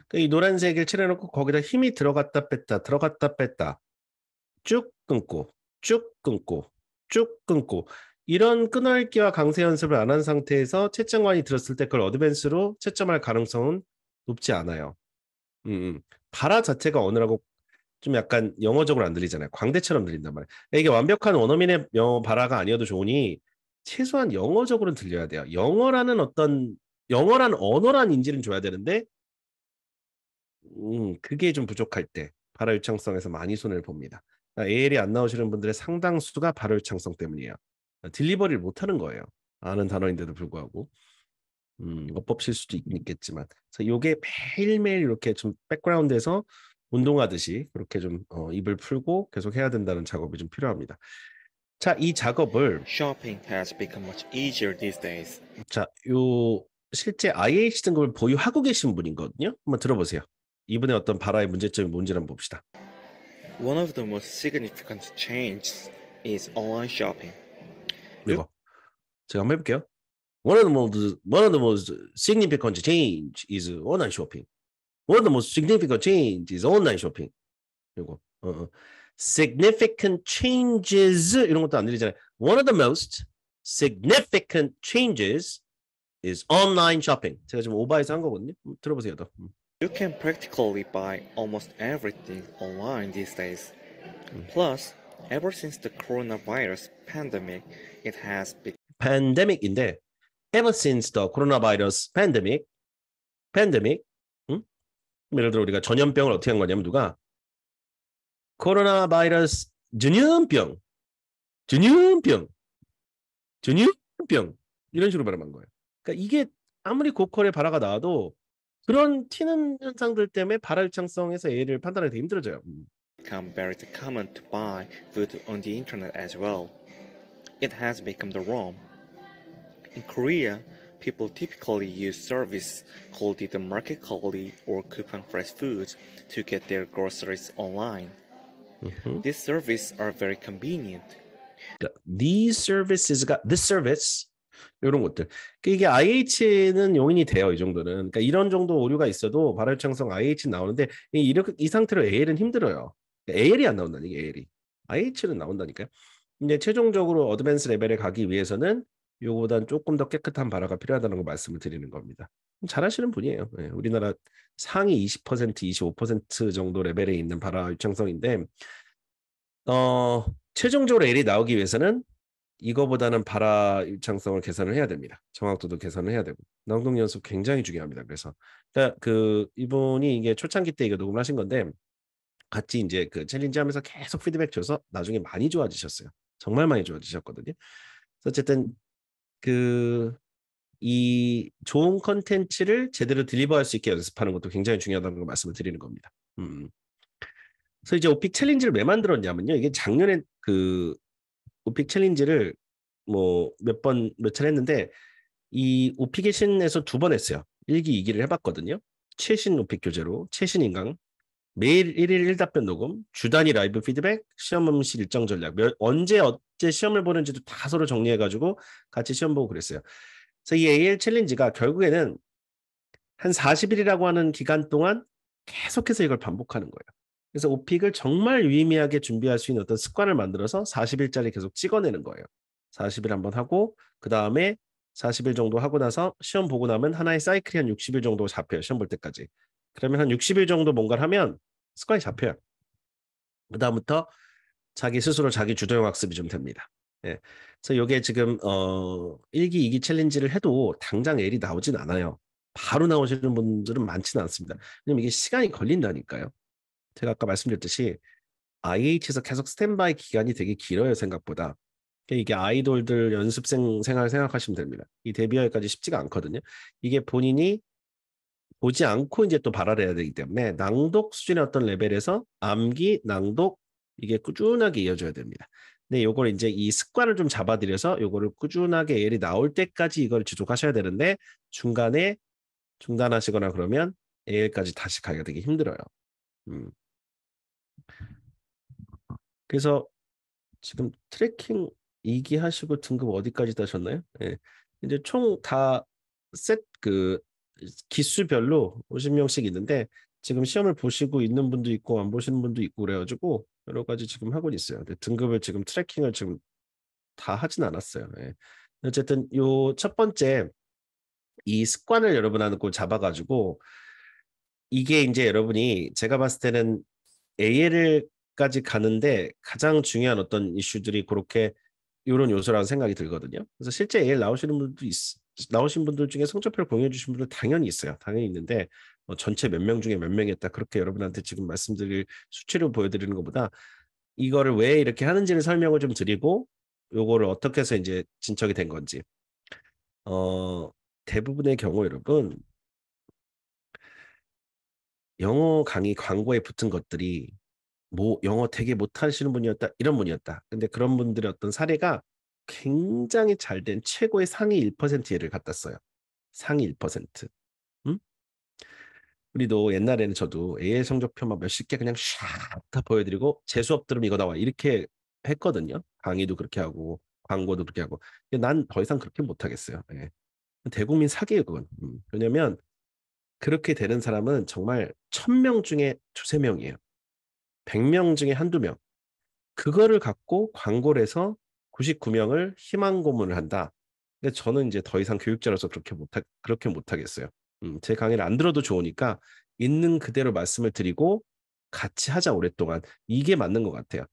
그러니까 이 노란색을 칠해놓고 거기다 힘이 들어갔다 뺐다 들어갔다 뺐다 쭉 끊고 쭉 끊고 쭉 끊고 이런 끊어읽기와 강세 연습을 안 한 상태에서 채점관이 들었을 때 그걸 어드밴스로 채점할 가능성은 높지 않아요. 발화 자체가 언어라고 좀 약간 영어적으로 안 들리잖아요. 광대처럼 들린단 말이에요. 이게 완벽한 원어민의 영어 발화가 아니어도 좋으니 최소한 영어적으로는 들려야 돼요. 영어라는 언어란 인지는 줘야 되는데 그게 좀 부족할 때 발화 유창성에서 많이 손해를 봅니다. AL이 안 나오시는 분들의 상당수가 발화 유창성 때문이에요. 딜리버리를 못하는 거예요. 아는 단어인데도 불구하고. 어법 실수도 있겠지만. 그래서 이게 매일매일 이렇게 좀 백그라운드에서 운동하듯이 그렇게 좀 입을 풀고 계속 해야 된다는 작업이 좀 필요합니다. 자, 이 작업을 Shopping has become much easier these days. 자, 요 실제 IH 등급을 보유하고 계신 분이거든요. 한번 들어보세요. 이분의 어떤 발화의 문제점이 뭔지를 한번 봅시다. One of the most significant changes is online shopping. 이거 제가 한번 해볼게요. One of the most significant change is online shopping. One of the most significant change is online shopping. 이거 significant changes 이런 것도 안 들리잖아요. One of the most significant changes is online shopping. 제가 지금 오버해서 한 거거든요. 들어보세요. 더. You can practically buy almost everything online these days. Plus, ever since the coronavirus pandemic, it has become pandemic인데 ever since the coronavirus pandemic 예를 들어 우리가 전염병을 어떻게 한 거냐면 누가 코로나 바이러스 전염병 이런 식으로 발음한 거예요. 그러니까 이게 아무리 고퀄의 발화가 나와도 그런 튀는 현상들 때문에 발화 유창성에서 A를 판단하기 되게 힘들어져요. become very common to buy food on the internet as well. It has become the norm. In Korea, people typically use service called either Market Koli or Coupang Fresh Foods to get their groceries online. These services are very convenient. These services가 this service 이런 것들. 그러니까 이게 IH는 용인이 돼요. 이 정도는. 그러니까 이런 정도 오류가 있어도 발화 유창성 IH 나오는데 이 상태로 AL은 힘들어요. AL이 안 나온다는 이게 AL이. IH는 나온다니까요. 이제 최종적으로 어드밴스 레벨에 가기 위해서는 요거보단 조금 더 깨끗한 발화가 필요하다는 거 말씀을 드리는 겁니다. 잘하시는 분이에요. 네, 우리나라 상위 20%, 25% 정도 레벨에 있는 발화 유창성인데 최종적으로 L이 나오기 위해서는 이거보다는 발화 유창성을 개선을 해야 됩니다. 정확도도 개선을 해야 되고 낭독 연습 굉장히 중요합니다. 그래서 그러니까 그 이분이 이게 초창기 때 이거 녹음을 하신 건데 같이 이제 그 챌린지 하면서 계속 피드백 줘서 나중에 많이 좋아지셨어요. 정말 많이 좋아지셨거든요. 그래서 어쨌든 이 좋은 컨텐츠를 제대로 딜리버할 수 있게 연습하는 것도 굉장히 중요하다는 걸 말씀을 드리는 겁니다. 그래서 이제 오픽 챌린지를 왜 만들었냐면요. 이게 작년에 그 오픽 챌린지를 뭐 몇 차례 했는데 이 오픽의 신에서 2번 했어요. 1기, 2기를 해봤거든요. 최신 오픽 교재로 최신 인강 매일 1일 1답변 녹음, 주 단위 라이브 피드백, 시험 응시 일정 전략, 언제 어째 시험을 보는지도 다 서로 정리해가지고 같이 시험 보고 그랬어요. 그래서 이 AL 챌린지가 결국에는 한 40일이라고 하는 기간 동안 계속해서 이걸 반복하는 거예요. 그래서 오픽을 정말 유의미하게 준비할 수 있는 어떤 습관을 만들어서 40일짜리 계속 찍어내는 거예요. 40일 한번 하고 그 다음에 40일 정도 하고 나서 시험 보고 나면 하나의 사이클이 한 60일 정도 잡혀요. 시험 볼 때까지. 그러면 한 60일 정도 뭔가를 하면 습관이 잡혀요. 그 다음부터 자기 스스로 자기 주도형 학습이 좀 됩니다. 예. 그래서 이게 지금 1기, 2기 챌린지를 해도 당장 L이 나오진 않아요. 바로 나오시는 분들은 많지는 않습니다. 왜냐면 이게 시간이 걸린다니까요. 제가 아까 말씀드렸듯이 IH에서 계속 스탠바이 기간이 되게 길어요, 생각보다. 그러니까 이게 아이돌들 연습생 생활 생각하시면 됩니다. 이 데뷔하기까지 쉽지가 않거든요. 이게 본인이 보지 않고 이제 또 발화를 해야 되기 때문에 낭독 수준의 어떤 레벨에서 암기, 낭독 이게 꾸준하게 이어져야 됩니다. 근데 요걸 이제 이 습관을 좀 잡아들여서 요거를 꾸준하게 AL이 나올 때까지 이걸 지속하셔야 되는데 중간에 중단하시거나 그러면 AL까지 다시 가기가 되게 힘들어요. 음. 그래서 지금 트래킹 2기 하시고 등급 어디까지 다셨나요? 예. 이제 총 다 셋 그 기수별로 50명씩 있는데 지금 시험을 보시고 있는 분도 있고 안 보시는 분도 있고 그래가지고 여러 가지 지금 하고 있어요. 근데 등급을 지금 트래킹을 지금 다 하진 않았어요. 예. 어쨌든 요 첫 번째 이 습관을 여러분하고 잡아가지고 이게 이제 여러분이 제가 봤을 때는 AL까지 가는데 가장 중요한 어떤 이슈들이 그렇게 이런 요소라고 생각이 들거든요. 그래서 실제 AL 나오시는 분도 나오신 분들 중에 성적표를 공유해 주신 분들 당연히 있어요. 당연히 있는데 전체 몇 명 중에 몇 명이었다 그렇게 여러분한테 지금 말씀드릴 수치로 보여드리는 것보다 이거를 왜 이렇게 하는지를 설명을 좀 드리고 요거를 어떻게 해서 이제 진척이 된 건지 대부분의 경우 여러분 영어 강의 광고에 붙은 것들이 뭐 영어 되게 못하시는 분이었다 이런 분이었다. 근데 그런 분들의 어떤 사례가 굉장히 잘 된 최고의 상위 1% 예를 갖다 써요. 상위 1%. 음? 우리도 옛날에는 저도 AL 성적표만 몇십 개 그냥 샥다 보여드리고 제 수업 들으면 이거 나와 이렇게 했거든요. 강의도 그렇게 하고 광고도 그렇게 하고. 난 더 이상 그렇게 못하겠어요. 예. 대국민 사기예요 그건. 왜냐면 그렇게 되는 사람은 정말 1000명 중에 두세 명이에요. 100명 중에 한두 명. 그거를 갖고 광고를 해서 99명을 희망 고문을 한다. 근데 저는 이제 더 이상 교육자로서 그렇게 못하겠어요. 제 강의를 안 들어도 좋으니까 있는 그대로 말씀을 드리고 같이 하자 오랫동안. 이게 맞는 것 같아요.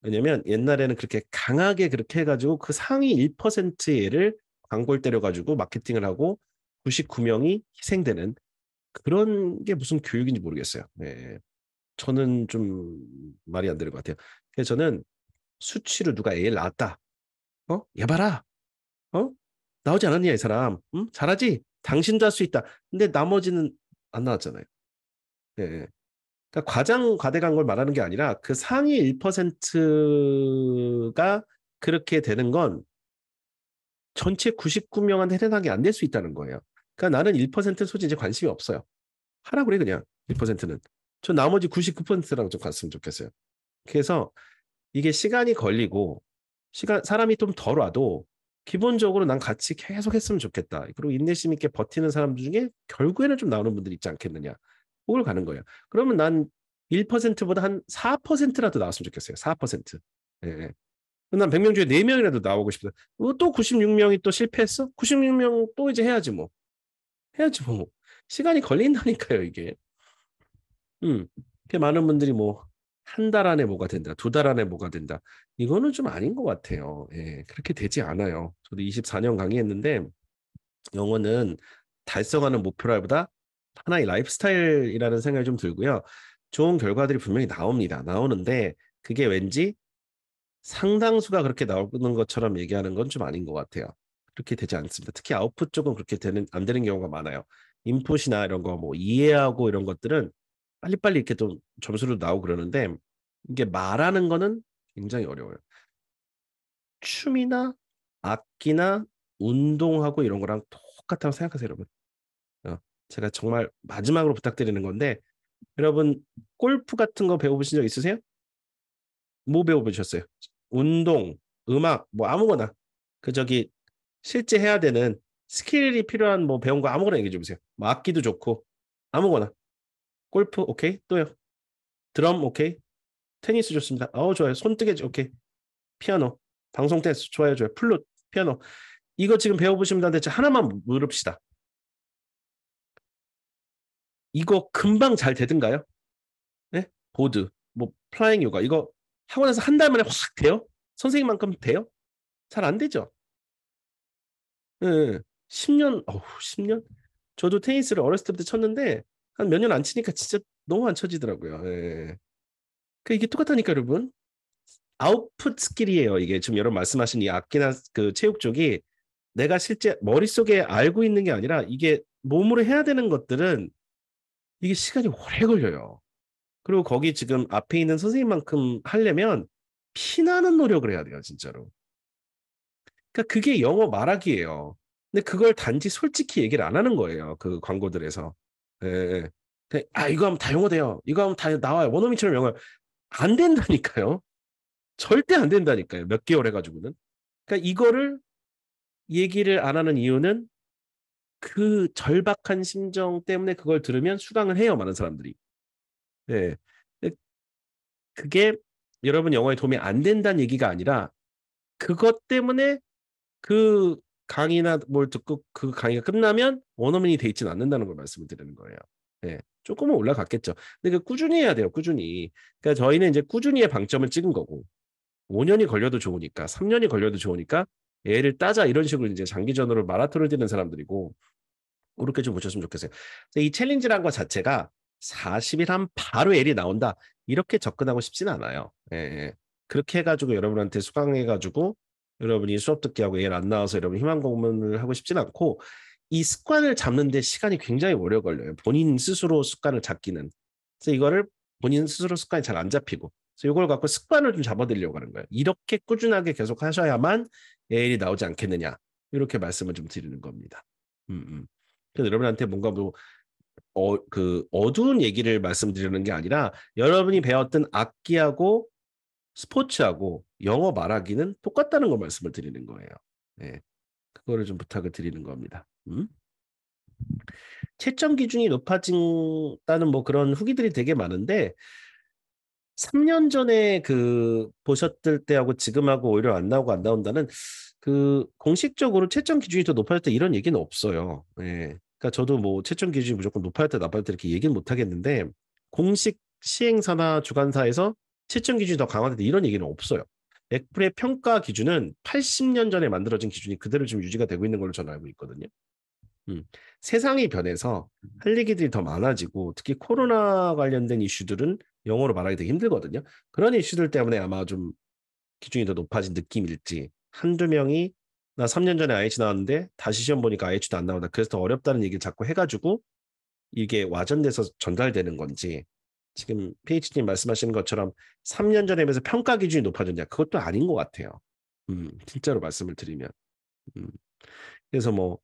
왜냐면 옛날에는 그렇게 강하게 그렇게 해가지고 그 상위 1%의 애를 광고를 때려가지고 마케팅을 하고 99명이 희생되는 그런 게 무슨 교육인지 모르겠어요. 네. 저는 좀 말이 안 되는 것 같아요. 그래서 저는 수치로 누가 A를 나왔다. 얘 봐라. 어? 나오지 않았냐, 이 사람. 응? 잘하지? 당신도 할 수 있다. 근데 나머지는 안 나왔잖아요. 네. 그러니까 과대간 걸 말하는 게 아니라 그 상위 1%가 그렇게 되는 건 전체 99명한테 해당이 안 될 수 있다는 거예요. 그러니까 나는 1% 소지 이제 관심이 없어요. 하라 그래 그냥 1%는. 저 나머지 99%랑 좀 갔으면 좋겠어요. 그래서 이게 시간이 걸리고 사람이 좀 덜 와도 기본적으로 난 같이 계속 했으면 좋겠다. 그리고 인내심 있게 버티는 사람들 중에 결국에는 좀 나오는 분들이 있지 않겠느냐. 그걸 가는 거예요. 그러면 난 1%보다 한 4%라도 나왔으면 좋겠어요. 4%. 예. 난 100명 중에 4명이라도 나오고 싶다. 또 96명이 또 실패했어? 96명 또 이제 해야지 뭐. 해야지 뭐. 시간이 걸린다니까요, 이게. 많은 분들이 뭐 한 달 안에 뭐가 된다, 두 달 안에 뭐가 된다. 이거는 좀 아닌 것 같아요. 예, 그렇게 되지 않아요. 저도 24년 강의했는데 영어는 달성하는 목표라보다 하나의 라이프스타일이라는 생각이 좀 들고요. 좋은 결과들이 분명히 나옵니다. 나오는데 그게 왠지 상당수가 그렇게 나오는 것처럼 얘기하는 건 좀 아닌 것 같아요. 그렇게 되지 않습니다. 특히 아웃풋 쪽은 그렇게 안 되는 경우가 많아요. 인풋이나 이런 거 뭐 이해하고 이런 것들은 빨리빨리 이렇게 좀 점수로 나오고 그러는데 이게 말하는 거는 굉장히 어려워요. 춤이나 악기나 운동하고 이런 거랑 똑같다고 생각하세요, 여러분. 어, 제가 정말 마지막으로 부탁드리는 건데 여러분 골프 같은 거 배워보신 적 있으세요? 뭐 배워보셨어요? 운동, 음악, 뭐 아무거나 실제 해야 되는 스킬이 필요한 뭐 배운 거 아무거나 얘기해 주세요. 뭐 악기도 좋고 아무거나. 골프 오케이 또요. 드럼 오케이. 테니스 좋습니다. 좋아요. 손뜨개질 오케이. 피아노. 방송 댄스 좋아요. 플룻, 피아노. 이거 지금 배워보시면 되는데 하나만 물읍시다. 이거 금방 잘 되든가요? 네? 보드, 뭐 플라잉 요가 이거 하고 나서 한 달 만에 확 돼요? 선생님만큼 돼요? 잘 안 되죠. 예, 10년, 10년? 저도 테니스를 어렸을 때부터 쳤는데 한 몇 년 안 치니까 진짜 너무 안 쳐지더라고요. 예. 그 이게 똑같다니까 여러분. 아웃풋 스킬이에요. 이게 지금 여러분 말씀하신 이 악기나 그 체육 쪽이 내가 실제 머릿속에 알고 있는 게 아니라 이게 몸으로 해야 되는 것들은 이게 시간이 오래 걸려요. 그리고 거기 지금 앞에 있는 선생님만큼 하려면 피나는 노력을 해야 돼요, 진짜로. 그러니까 그게 영어 말하기예요. 근데 그걸 단지 솔직히 얘기를 안 하는 거예요. 그 광고들에서. 예, 예. 이거 하면 다 영어 돼요. 이거 하면 다 나와요. 원어민처럼 영어. 안 된다니까요. 절대 안 된다니까요. 몇 개월 해가지고는. 그러니까 이거를 얘기를 안 하는 이유는 그 절박한 심정 때문에 그걸 들으면 수강을 해요. 많은 사람들이. 네. 그게 여러분 영어에 도움이 안 된다는 얘기가 아니라 그것 때문에 그 강의나 뭘 듣고 그 강의가 끝나면 원어민이 돼 있지는 않는다는 걸 말씀을 드리는 거예요. 네. 조금은 올라갔겠죠. 근데 그 꾸준히 해야 돼요. 꾸준히. 그러니까 저희는 이제 꾸준히의 방점을 찍은 거고 5년이 걸려도 좋으니까 3년이 걸려도 좋으니까 애를 따자 이런 식으로 이제 장기전으로 마라톤을 뛰는 사람들이고 그렇게 좀 보셨으면 좋겠어요. 이 챌린지라는 것 자체가 40일 한 바로 L이 나온다. 이렇게 접근하고 싶지는 않아요. 예, 예. 그렇게 해가지고 여러분한테 수강해가지고 여러분이 수업 듣기 하고 L 안 나와서 여러분 희망 고문을 하고 싶지는 않고 이 습관을 잡는데 시간이 굉장히 오래 걸려요. 본인 스스로 습관을 잡기는. 그래서 이거를 본인 스스로 습관이 잘 안 잡히고 그래서 이걸 갖고 습관을 좀 잡아들려고 하는 거예요. 이렇게 꾸준하게 계속 하셔야만 L이 나오지 않겠느냐. 이렇게 말씀을 좀 드리는 겁니다. 그래서 여러분한테 뭔가 뭐 그 어두운 얘기를 말씀드리는 게 아니라 여러분이 배웠던 악기하고 스포츠하고 영어 말하기는 똑같다는 걸 말씀을 드리는 거예요. 네, 그거를 좀 부탁을 드리는 겁니다. 채점 기준이 높아진다는 뭐 그런 후기들이 되게 많은데 3년 전에 그 보셨을 때하고 지금하고 오히려 안 나오고 안 나온다는 그 공식적으로 채점 기준이 더 높아졌다 이런 얘기는 없어요. 예. 그러니까 저도 뭐 채점 기준이 무조건 높아졌다 나빠졌다 이렇게 얘기는 못 하겠는데 공식 시행사나 주관사에서 채점 기준이 더 강화됐다 이런 얘기는 없어요. 애플의 평가 기준은 80년 전에 만들어진 기준이 그대로 지금 유지가 되고 있는 걸로 저는 알고 있거든요. 세상이 변해서 할 얘기들이 더 많아지고 특히 코로나 관련된 이슈들은 영어로 말하기 되게 힘들거든요. 그런 이슈들 때문에 아마 좀 기준이 더 높아진 느낌일지 한두 명이 나 3년 전에 IH 나왔는데 다시 시험 보니까 IH도 안 나온다. 그래서 더 어렵다는 얘기를 자꾸 해가지고 이게 와전돼서 전달되는 건지 지금 PH님 말씀하시는 것처럼 3년 전에 비해서 평가 기준이 높아졌냐 그것도 아닌 것 같아요. 진짜로 말씀을 드리면 그래서 뭐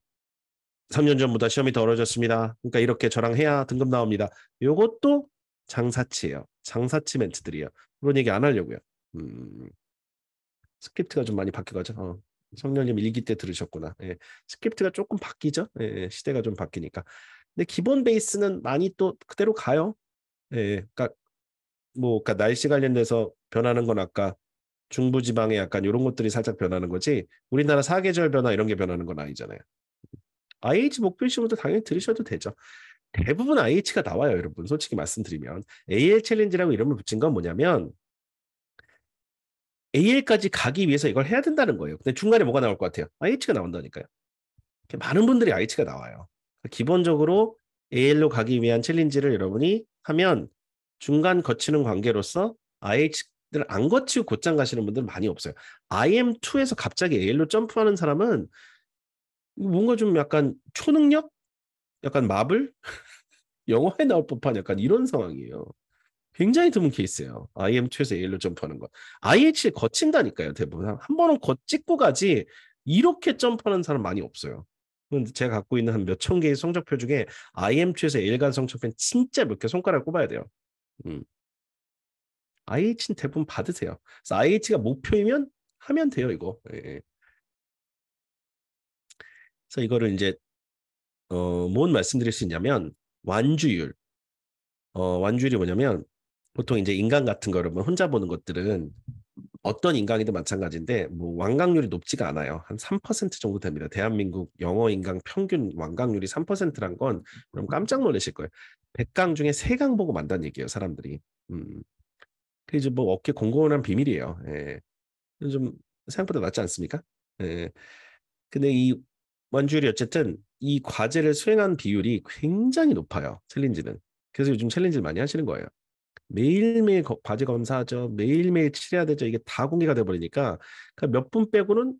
3년 전보다 시험이 더 어려졌습니다. 그러니까 이렇게 저랑 해야 등급 나옵니다. 요것도 장사치예요. 장사치 멘트들이에요. 그런 얘기 안 하려고요. 스크립트가 좀 많이 바뀌어가죠. 성렬님 일기 때 들으셨구나. 예. 스크립트가 조금 바뀌죠. 예, 시대가 좀 바뀌니까. 근데 기본 베이스는 많이 또 그대로 가요. 예, 그러니까 뭐 그러니까 날씨 관련돼서 변하는 건 아까 중부지방에 약간 이런 것들이 살짝 변하는 거지. 우리나라 사계절 변화 이런 게 변하는 건 아니잖아요. IH 목표 시험도 당연히 들으셔도 되죠. 대부분 IH가 나와요, 여러분. 솔직히 말씀드리면 AL 챌린지라고 이름을 붙인 건 뭐냐면 AL까지 가기 위해서 이걸 해야 된다는 거예요. 근데 중간에 뭐가 나올 것 같아요? IH가 나온다니까요. 많은 분들이 IH가 나와요. 기본적으로 AL로 가기 위한 챌린지를 여러분이 하면 중간 거치는 관계로서 IH를 안 거치고 곧장 가시는 분들은 많이 없어요. IM2에서 갑자기 AL로 점프하는 사람은 뭔가 좀 약간 초능력? 약간 마블? 영화에 나올 법한 약간 이런 상황이에요. 굉장히 드문 케이스예요. IM2에서 AL로 점프하는 거. IH에 거친다니까요. 대부분. 한 번은 찍고 가지 이렇게 점프하는 사람 많이 없어요. 근데 제가 갖고 있는 한 몇천 개의 성적표 중에 IM2에서 AL 간 성적표는 진짜 몇 개 손가락 꼽아야 돼요. IH는 대부분 받으세요. 그래서 IH가 목표이면 하면 돼요, 이거. 예. 그래서 이거를 이제 뭔 말씀드릴 수 있냐면 완주율. 완주율이 뭐냐면 보통 이제 인강 같은 거 여러분 혼자 보는 것들은 어떤 인강이든 마찬가지인데 뭐 완강률이 높지가 않아요. 한 3% 정도 됩니다. 대한민국 영어 인강 평균 완강률이 3%란 건 그럼 깜짝 놀라실 거예요. 100강 중에 3강 보고 만다는 얘기예요, 사람들이. 그게 이제 뭐 업계 공공한 비밀이에요. 예. 좀 생각보다 낫지 않습니까? 예. 근데 이 완주율이 어쨌든 이 과제를 수행한 비율이 굉장히 높아요. 챌린지는. 그래서 요즘 챌린지를 많이 하시는 거예요. 매일매일 과제 검사하죠. 매일매일 칠해야 되죠. 이게 다 공개가 돼버리니까 몇 분 빼고는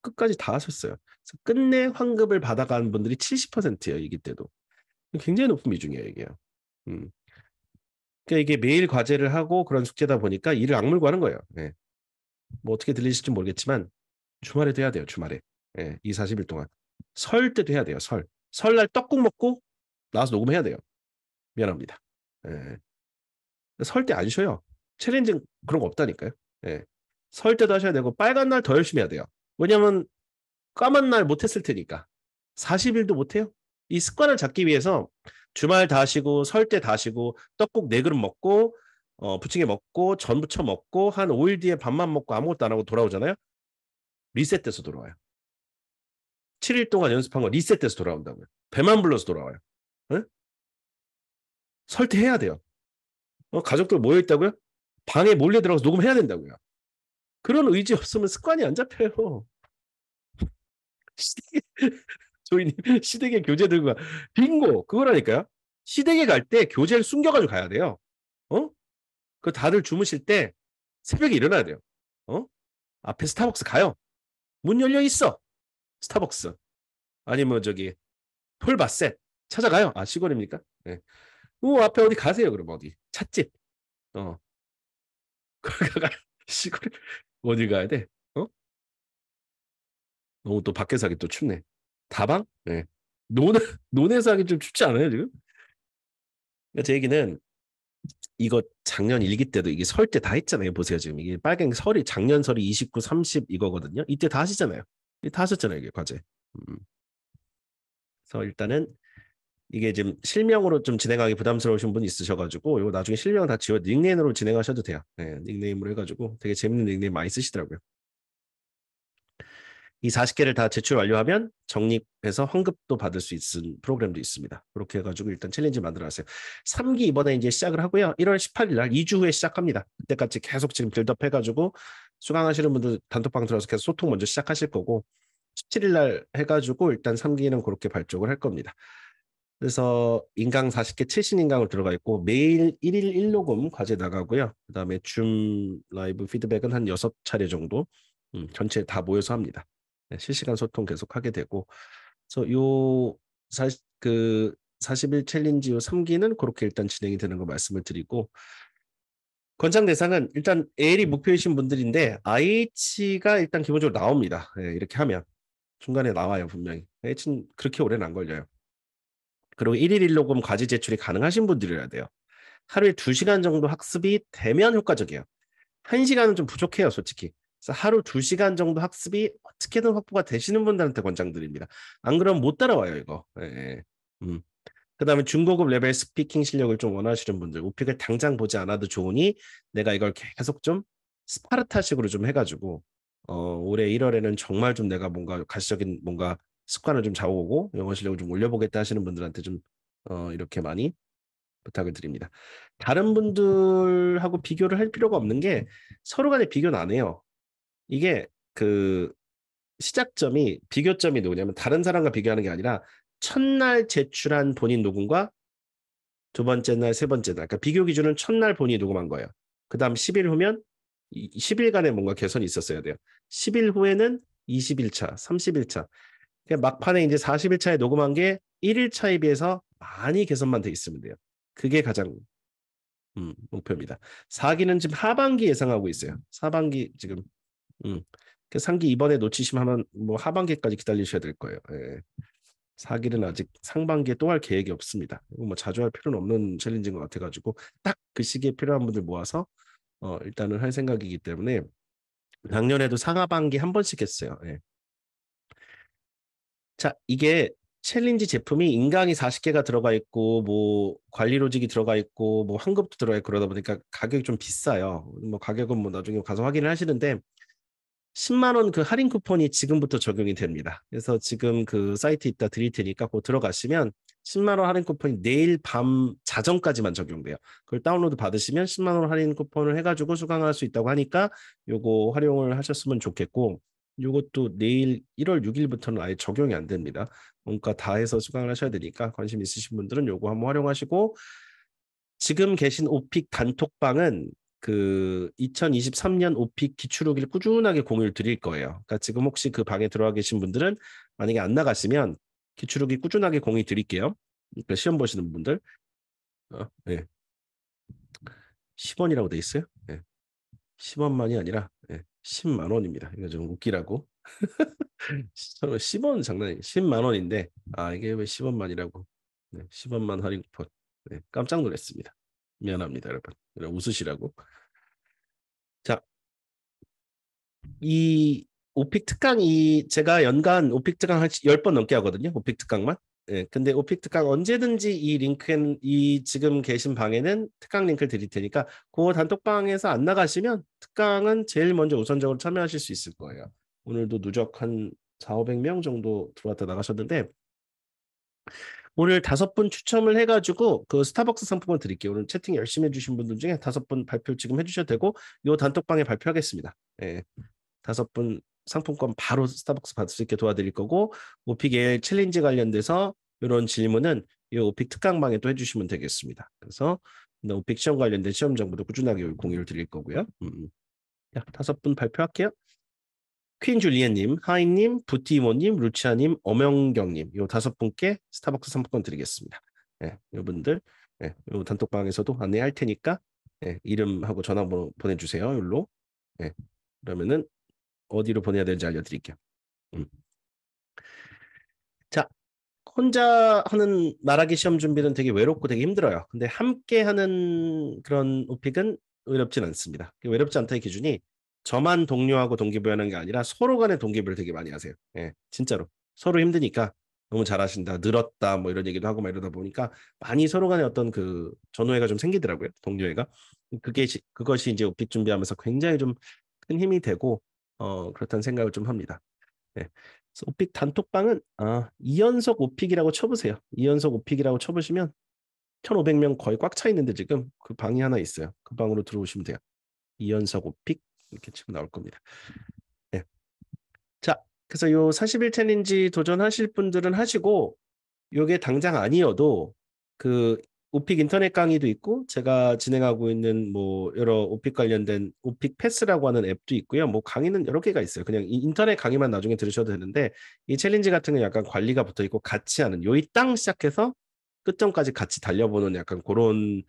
끝까지 다 하셨어요. 그래서 끝내 환급을 받아가는 분들이 70%예요. 이기 때도. 굉장히 높은 비중이에요. 이게요. 음. 그러니까 이게 매일 과제를 하고 그런 숙제다 보니까 일을 악물고 하는 거예요. 예. 뭐 어떻게 들리실지 모르겠지만 주말에도 해야 돼요. 주말에. 예. 이 40일 동안. 설 때도 해야 돼요. 설. 설날 떡국 먹고 나와서 녹음해야 돼요. 미안합니다. 예. 설 때 안 쉬어요. 챌린지 그런 거 없다니까요. 예. 설 때도 하셔야 되고 빨간 날 더 열심히 해야 돼요. 왜냐면 까만 날 못했을 테니까. 40일도 못해요. 이 습관을 잡기 위해서 주말 다 쉬고 설 때 다 쉬고 떡국 4그릇 먹고 부침개 먹고 전 부쳐 먹고 한 5일 뒤에 밥만 먹고 아무것도 안 하고 돌아오잖아요. 리셋돼서 돌아와요. 7일 동안 연습한 거 리셋돼서 돌아온다고요. 배만 불러서 돌아와요. 예? 설 때 해야 돼요. 가족들 모여 있다고요? 방에 몰래 들어가서 녹음해야 된다고요. 그런 의지 없으면 습관이 안 잡혀요. 시댁에, 조이님, 시댁에 교재 들고 가. 빙고! 그거라니까요. 시댁에 갈 때 교재를 숨겨가지고 가야 돼요. 그 다들 주무실 때 새벽에 일어나야 돼요. 앞에 스타벅스 가요. 문 열려 있어. 스타벅스. 아니면 저기 톨바셋 찾아가요. 아, 시골입니까? 네. 앞에 어디 가세요. 그럼 어디? 찻집. 어. 시골 어디 가야 돼? 너무 또 밖에서 하기 또 춥네. 다방? 네. 논에서 하기 좀 춥지 않아요, 지금? 그러니까 제 얘기는 이거 작년 일기 때도 이게 설 때 다 했잖아요. 보세요, 지금 이게 빨간 설이 작년 설이 29, 30 이거거든요. 이때 다 하시잖아요. 다 하셨잖아요, 이게 과제. 음. 그래서 일단은 이게 지금 실명으로 좀 진행하기 부담스러우신 분 있으셔가지고 이거 나중에 실명 다 지워 닉네임으로 진행하셔도 돼요. 네, 닉네임으로 해가지고 되게 재밌는 닉네임 많이 쓰시더라고요. 이 40개를 다 제출 완료하면 적립해서 환급도 받을 수 있는 프로그램도 있습니다. 그렇게 해가지고 일단 챌린지 만들어놨어요. 3기 이번에 이제 시작을 하고요. 1월 18일 날 2주 후에 시작합니다. 그때까지 계속 지금 빌드업 해가지고 수강하시는 분들 단톡방 들어서 계속 소통 먼저 시작하실 거고 17일 날 해가지고 일단 3기는 그렇게 발족을 할 겁니다. 그래서 인강 40개 최신 인강을 들어가 있고 매일 1일 1녹음 과제 나가고요. 그다음에 줌 라이브 피드백은 한 6차례 정도 전체 다 모여서 합니다. 네, 실시간 소통 계속 하게 되고 그래서 요 40일 챌린지 요 3기는 그렇게 일단 진행이 되는 거 말씀을 드리고 권장 대상은 일단 AL이 목표이신 분들인데 IH가 일단 기본적으로 나옵니다. 네, 이렇게 하면 중간에 나와요 분명히. IH는 그렇게 오래는 안 걸려요. 그리고 1일 1녹음 과제 제출이 가능하신 분들이어야 돼요. 하루에 2시간 정도 학습이 되면 효과적이에요. 1시간은 좀 부족해요, 솔직히. 그래서 하루 2시간 정도 학습이 어떻게든 확보가 되시는 분들한테 권장드립니다. 안 그러면 못 따라와요, 이거. 예, 예. 그다음에 중고급 레벨 스피킹 실력을 좀 원하시는 분들, 오픽을 당장 보지 않아도 좋으니 내가 이걸 계속 좀 스파르타식으로 좀 해가지고 올해 1월에는 정말 좀 내가 뭔가 가시적인 뭔가 습관을 좀 잡아오고 영어 실력을 좀 올려보겠다 하시는 분들한테 좀 이렇게 많이 부탁을 드립니다. 다른 분들하고 비교를 할 필요가 없는 게 서로 간에 비교는 안 해요. 이게 그 시작점이 비교점이 누구냐면 다른 사람과 비교하는 게 아니라 첫날 제출한 본인 녹음과 두 번째 날, 세 번째 날. 그러니까 비교 기준은 첫날 본인이 녹음한 거예요. 그 다음 10일 후면 10일간의 뭔가 개선이 있었어야 돼요. 10일 후에는 20일차, 30일차. 그러니까 막판에 이제 40일차에 녹음한 게 1일차에 비해서 많이 개선만 돼 있으면 돼요. 그게 가장 목표입니다. 4기는 지금 하반기 예상하고 있어요. 하반기 지금 3기 이번에 놓치시면 뭐 하반기까지 기다리셔야 될 거예요. 예. 4기는 아직 상반기에 또 할 계획이 없습니다. 뭐 자주 할 필요는 없는 챌린지인 것 같아가지고 딱 그 시기에 필요한 분들 모아서 일단은 할 생각이기 때문에 작년에도 상하반기 한 번씩 했어요. 예. 자, 이게 챌린지 제품이 인강이 40개가 들어가 있고 뭐 관리 로직이 들어가 있고 뭐 환급도 들어가 있고 그러다 보니까 가격이 좀 비싸요. 뭐 가격은 뭐 나중에 가서 확인을 하시는데 10만 원 그 할인 쿠폰이 지금부터 적용이 됩니다. 그래서 지금 그 사이트 이따 드릴 테니까 그거 들어가시면 10만 원 할인 쿠폰이 내일 밤 자정까지만 적용돼요. 그걸 다운로드 받으시면 10만 원 할인 쿠폰을 해가지고 수강할 수 있다고 하니까 요거 활용을 하셨으면 좋겠고, 요것도 내일 1월 6일부터는 아예 적용이 안 됩니다. 뭔가 다 해서 수강을 하셔야 되니까 관심 있으신 분들은 요거 한번 활용하시고, 지금 계신 오픽 단톡방은 그 2023년 오픽 기출 후기를 꾸준하게 공유를 드릴 거예요. 그러니까 지금 혹시 그 방에 들어와 계신 분들은 만약에 안 나가시면 기출 후기 꾸준하게 공유 드릴게요. 그러니까 시험 보시는 분들 네. 10원이라고 돼 있어요. 네. 10원만이 아니라 10만 원입니다. 이거 좀 웃기라고. 10원 장난이 10만 원인데 이게 왜 10원만이라고. 10원만 할인 쿠폰. 깜짝 놀랐습니다. 미안합니다, 여러분. 웃으시라고. 자, 이 오픽 특강이 제가 연간 오픽 특강 한 10번 넘게 하거든요. 오픽 특강만. 근데 오픽 특강 언제든지 이 링크엔 이 지금 계신 방에는 특강 링크를 드릴 테니까 그 단톡방에서 안 나가시면 특강은 제일 먼저 우선적으로 참여하실 수 있을 거예요. 오늘도 누적 한 4,500명 정도 들어왔다 나가셨는데 오늘 5분 추첨을 해가지고 그 스타벅스 상품권 드릴게요. 오늘 채팅 열심히 해주신 분들 중에 5분 발표 지금 해주셔도 되고 요 단톡방에 발표하겠습니다. 5분 상품권 바로 스타벅스 받을 수 있게 도와드릴 거고, 오픽의 챌린지 관련돼서 이런 질문은 이 오픽 특강방에 또 해주시면 되겠습니다. 그래서 오픽 시험 관련된 시험 정보도 꾸준하게 공유를 드릴 거고요. 자, 5분 발표할게요. 퀸 줄리엣님, 하이님, 부티모님, 루치아님, 엄영경님 요 5분께 스타벅스 상품권 드리겠습니다. 요분들 요 단톡방에서도 안내할 테니까 이름하고 전화번호 보내주세요. 여기로. 그러면은 어디로 보내야 되는지 알려드릴게요. 자, 혼자 하는 말하기 시험 준비는 되게 외롭고 되게 힘들어요. 근데 함께 하는 그런 오픽은 외롭진 않습니다. 외롭지 않다의 기준이 저만 동료하고 동기부여하는 게 아니라 서로 간의 동기부여를 되게 많이 하세요. 진짜로. 서로 힘드니까 너무 잘하신다, 늘었다, 뭐 이런 얘기도 하고 막 이러다 보니까 많이 서로 간에 어떤 그 전우애가 좀 생기더라고요. 동료애가. 그것이 이제 오픽 준비하면서 굉장히 좀 큰 힘이 되고, 그렇다는 생각을 좀 합니다. 그래서 오픽 단톡방은 2연속 오픽이라고 쳐보세요. 2연속 오픽이라고 쳐보시면 1,500명 거의 꽉 차 있는데 지금 그 방이 하나 있어요. 그 방으로 들어오시면 돼요. 2연속 오픽 이렇게 치면 나올 겁니다. 자, 그래서 요 40일 챌린지 도전하실 분들은 하시고, 요게 당장 아니어도 그 오픽 인터넷 강의도 있고 제가 진행하고 있는 뭐 여러 오픽 관련된 오픽 패스라고 하는 앱도 있고요. 뭐 강의는 여러 개가 있어요. 그냥 이 인터넷 강의만 나중에 들으셔도 되는데 이 챌린지 같은 건 약간 관리가 붙어 있고 같이 하는 요이 땅 시작해서 끝점까지 같이 달려보는 약간 그런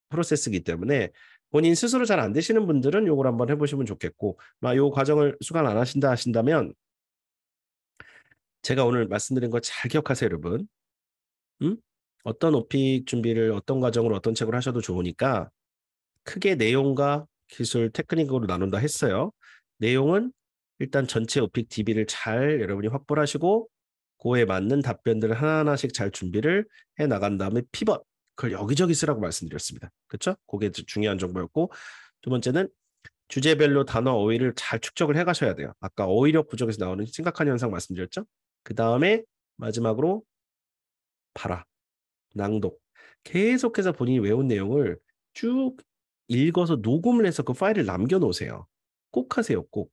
프로세스이기 때문에 본인 스스로 잘 안 되시는 분들은 요걸 한번 해보시면 좋겠고, 요 과정을 수강 안 하신다 하신다면 제가 오늘 말씀드린 거 잘 기억하세요, 여러분. 어떤 오픽 준비를 어떤 과정으로 어떤 책으로 하셔도 좋으니까 크게 내용과 기술, 테크닉으로 나눈다 했어요. 내용은 일단 전체 오픽 DB를 잘 여러분이 확보를 하시고 그에 맞는 답변들을 하나하나씩 잘 준비를 해 나간 다음에 피벗, 그걸 여기저기 쓰라고 말씀드렸습니다. 그렇죠? 그게 중요한 정보였고, 두 번째는 주제별로 단어 어휘를 잘 축적을 해 가셔야 돼요. 아까 어휘력 부족에서 나오는 심각한 현상 말씀드렸죠? 그 다음에 마지막으로 봐라. 낭독. 계속해서 본인이 외운 내용을 쭉 읽어서 녹음을 해서 그 파일을 남겨놓으세요. 꼭 하세요, 꼭.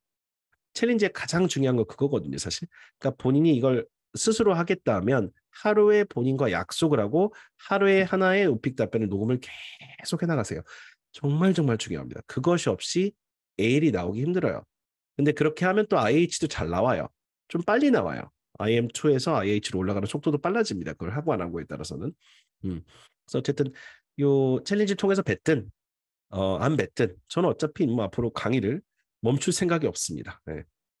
챌린지의 가장 중요한 건 그거거든요, 사실. 그러니까 본인이 이걸 스스로 하겠다 하면 하루에 본인과 약속을 하고 하루에 하나의 오픽 답변을 녹음을 계속 해나가세요. 정말 정말 중요합니다. 그것이 없이 AL이 나오기 힘들어요. 근데 그렇게 하면 또 IH도 잘 나와요. 좀 빨리 나와요. IM2에서 IH로 올라가는 속도도 빨라집니다. 그걸 하고 안 하고에 따라서는. 그래서 어쨌든 요 챌린지 통해서 뱉든 안 뱉든 저는 어차피 뭐 앞으로 강의를 멈출 생각이 없습니다.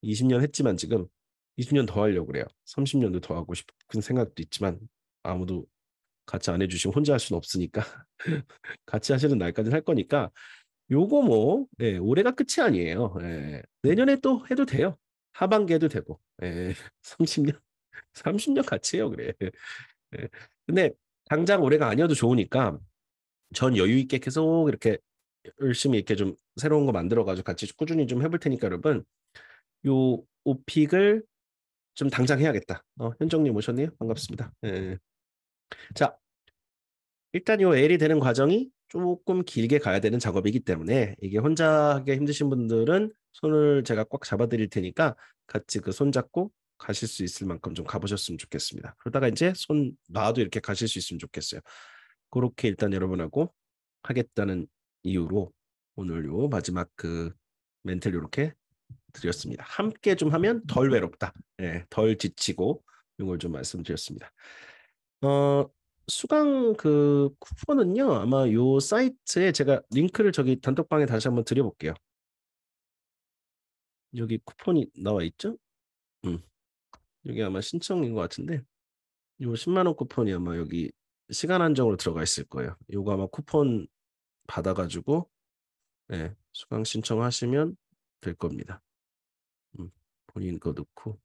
20년 했지만 지금 20년 더 하려고 그래요. 30년도 더 하고 싶은 생각도 있지만 아무도 같이 안 해주시면 혼자 할 수는 없으니까 같이 하시는 날까지는 할 거니까 요거 뭐 올해가 끝이 아니에요. 내년에 또 해도 돼요. 하반기 해도 되고 30년 30년 같이 해요, 그래. 예. 근데 당장 올해가 아니어도 좋으니까 전 여유 있게 계속 이렇게 열심히 이렇게 좀 새로운 거 만들어가지고 같이 꾸준히 좀 해볼 테니까 여러분 요 오픽을 좀 당장 해야겠다. 현정님 오셨네요. 반갑습니다. 예. 자, 일단 요 L이 되는 과정이 조금 길게 가야 되는 작업이기 때문에 이게 혼자 하기 힘드신 분들은 손을 제가 꽉 잡아드릴 테니까 같이 그 손 잡고 가실 수 있을 만큼 좀 가보셨으면 좋겠습니다. 그러다가 이제 손 놔도 이렇게 가실 수 있으면 좋겠어요. 그렇게 일단 여러분하고 하겠다는 이유로 오늘 요 마지막 그 멘트를 이렇게 드렸습니다. 함께 좀 하면 덜 외롭다. 예, 덜 지치고 이걸 좀 말씀드렸습니다. 어, 수강 그 쿠폰은요. 아마 요 사이트에 제가 링크를 저기 단톡방에 다시 한번 드려볼게요. 여기 쿠폰이 나와 있죠? 음, 여기 아마 신청인 것 같은데 요 10만 원 쿠폰이 아마 여기 시간 한정으로 들어가 있을 거예요. 요거 아마 쿠폰 받아가지고 네, 수강 신청하시면 될 겁니다. 본인 거 넣고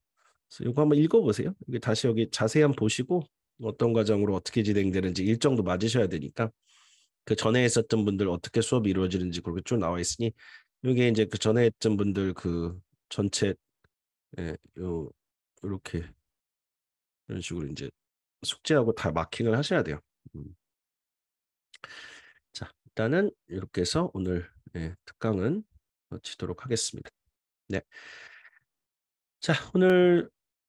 그래서 이거 한번 읽어보세요. 이게 다시 여기 자세히 한번 보시고 어떤 과정으로 어떻게 진행되는지 일정도 맞으셔야 되니까 그 전에 했었던 분들 어떻게 수업이 이루어지는지 그렇게 쭉 나와 있으니 이게 이제 그 전에 했던 분들 그 전체 요 이렇게 이런 식으로 이제 숙제하고 다 마킹을 하셔야 돼요. 자, 일단은 이렇게 해서 오늘 특강은 마치도록 하겠습니다. 네. 자, 오늘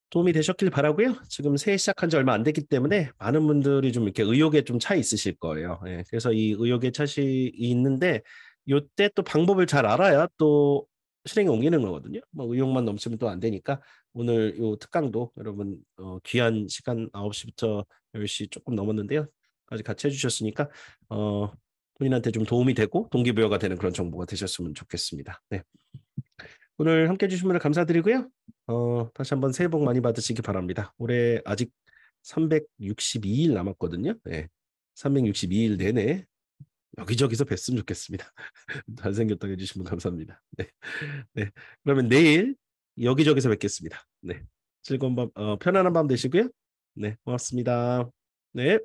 도움이 되셨길 바라고요. 지금 새해 시작한 지 얼마 안 됐기 때문에 많은 분들이 좀 이렇게 의욕에 좀 차 있으실 거예요. 예, 그래서 이 의욕의 차이 있는데 요때 또 방법을 잘 알아야 또 실행에 옮기는 거거든요. 뭐 의욕만 넘치면 또 안 되니까 오늘 요 특강도 여러분 귀한 시간 9시부터 10시 조금 넘었는데요. 까지 같이 해주셨으니까 본인한테 좀 도움이 되고 동기부여가 되는 그런 정보가 되셨으면 좋겠습니다. 네. 오늘 함께 해주신 분들 감사드리고요. 다시 한번 새해 복 많이 받으시기 바랍니다. 올해 아직 362일 남았거든요. 네. 362일 내내 여기저기서 뵀으면 좋겠습니다. 잘생겼다고 해주신 분 감사합니다. 네. 네. 그러면 내일 여기저기서 뵙겠습니다. 네. 즐거운 밤, 편안한 밤 되시고요. 네. 고맙습니다. 네.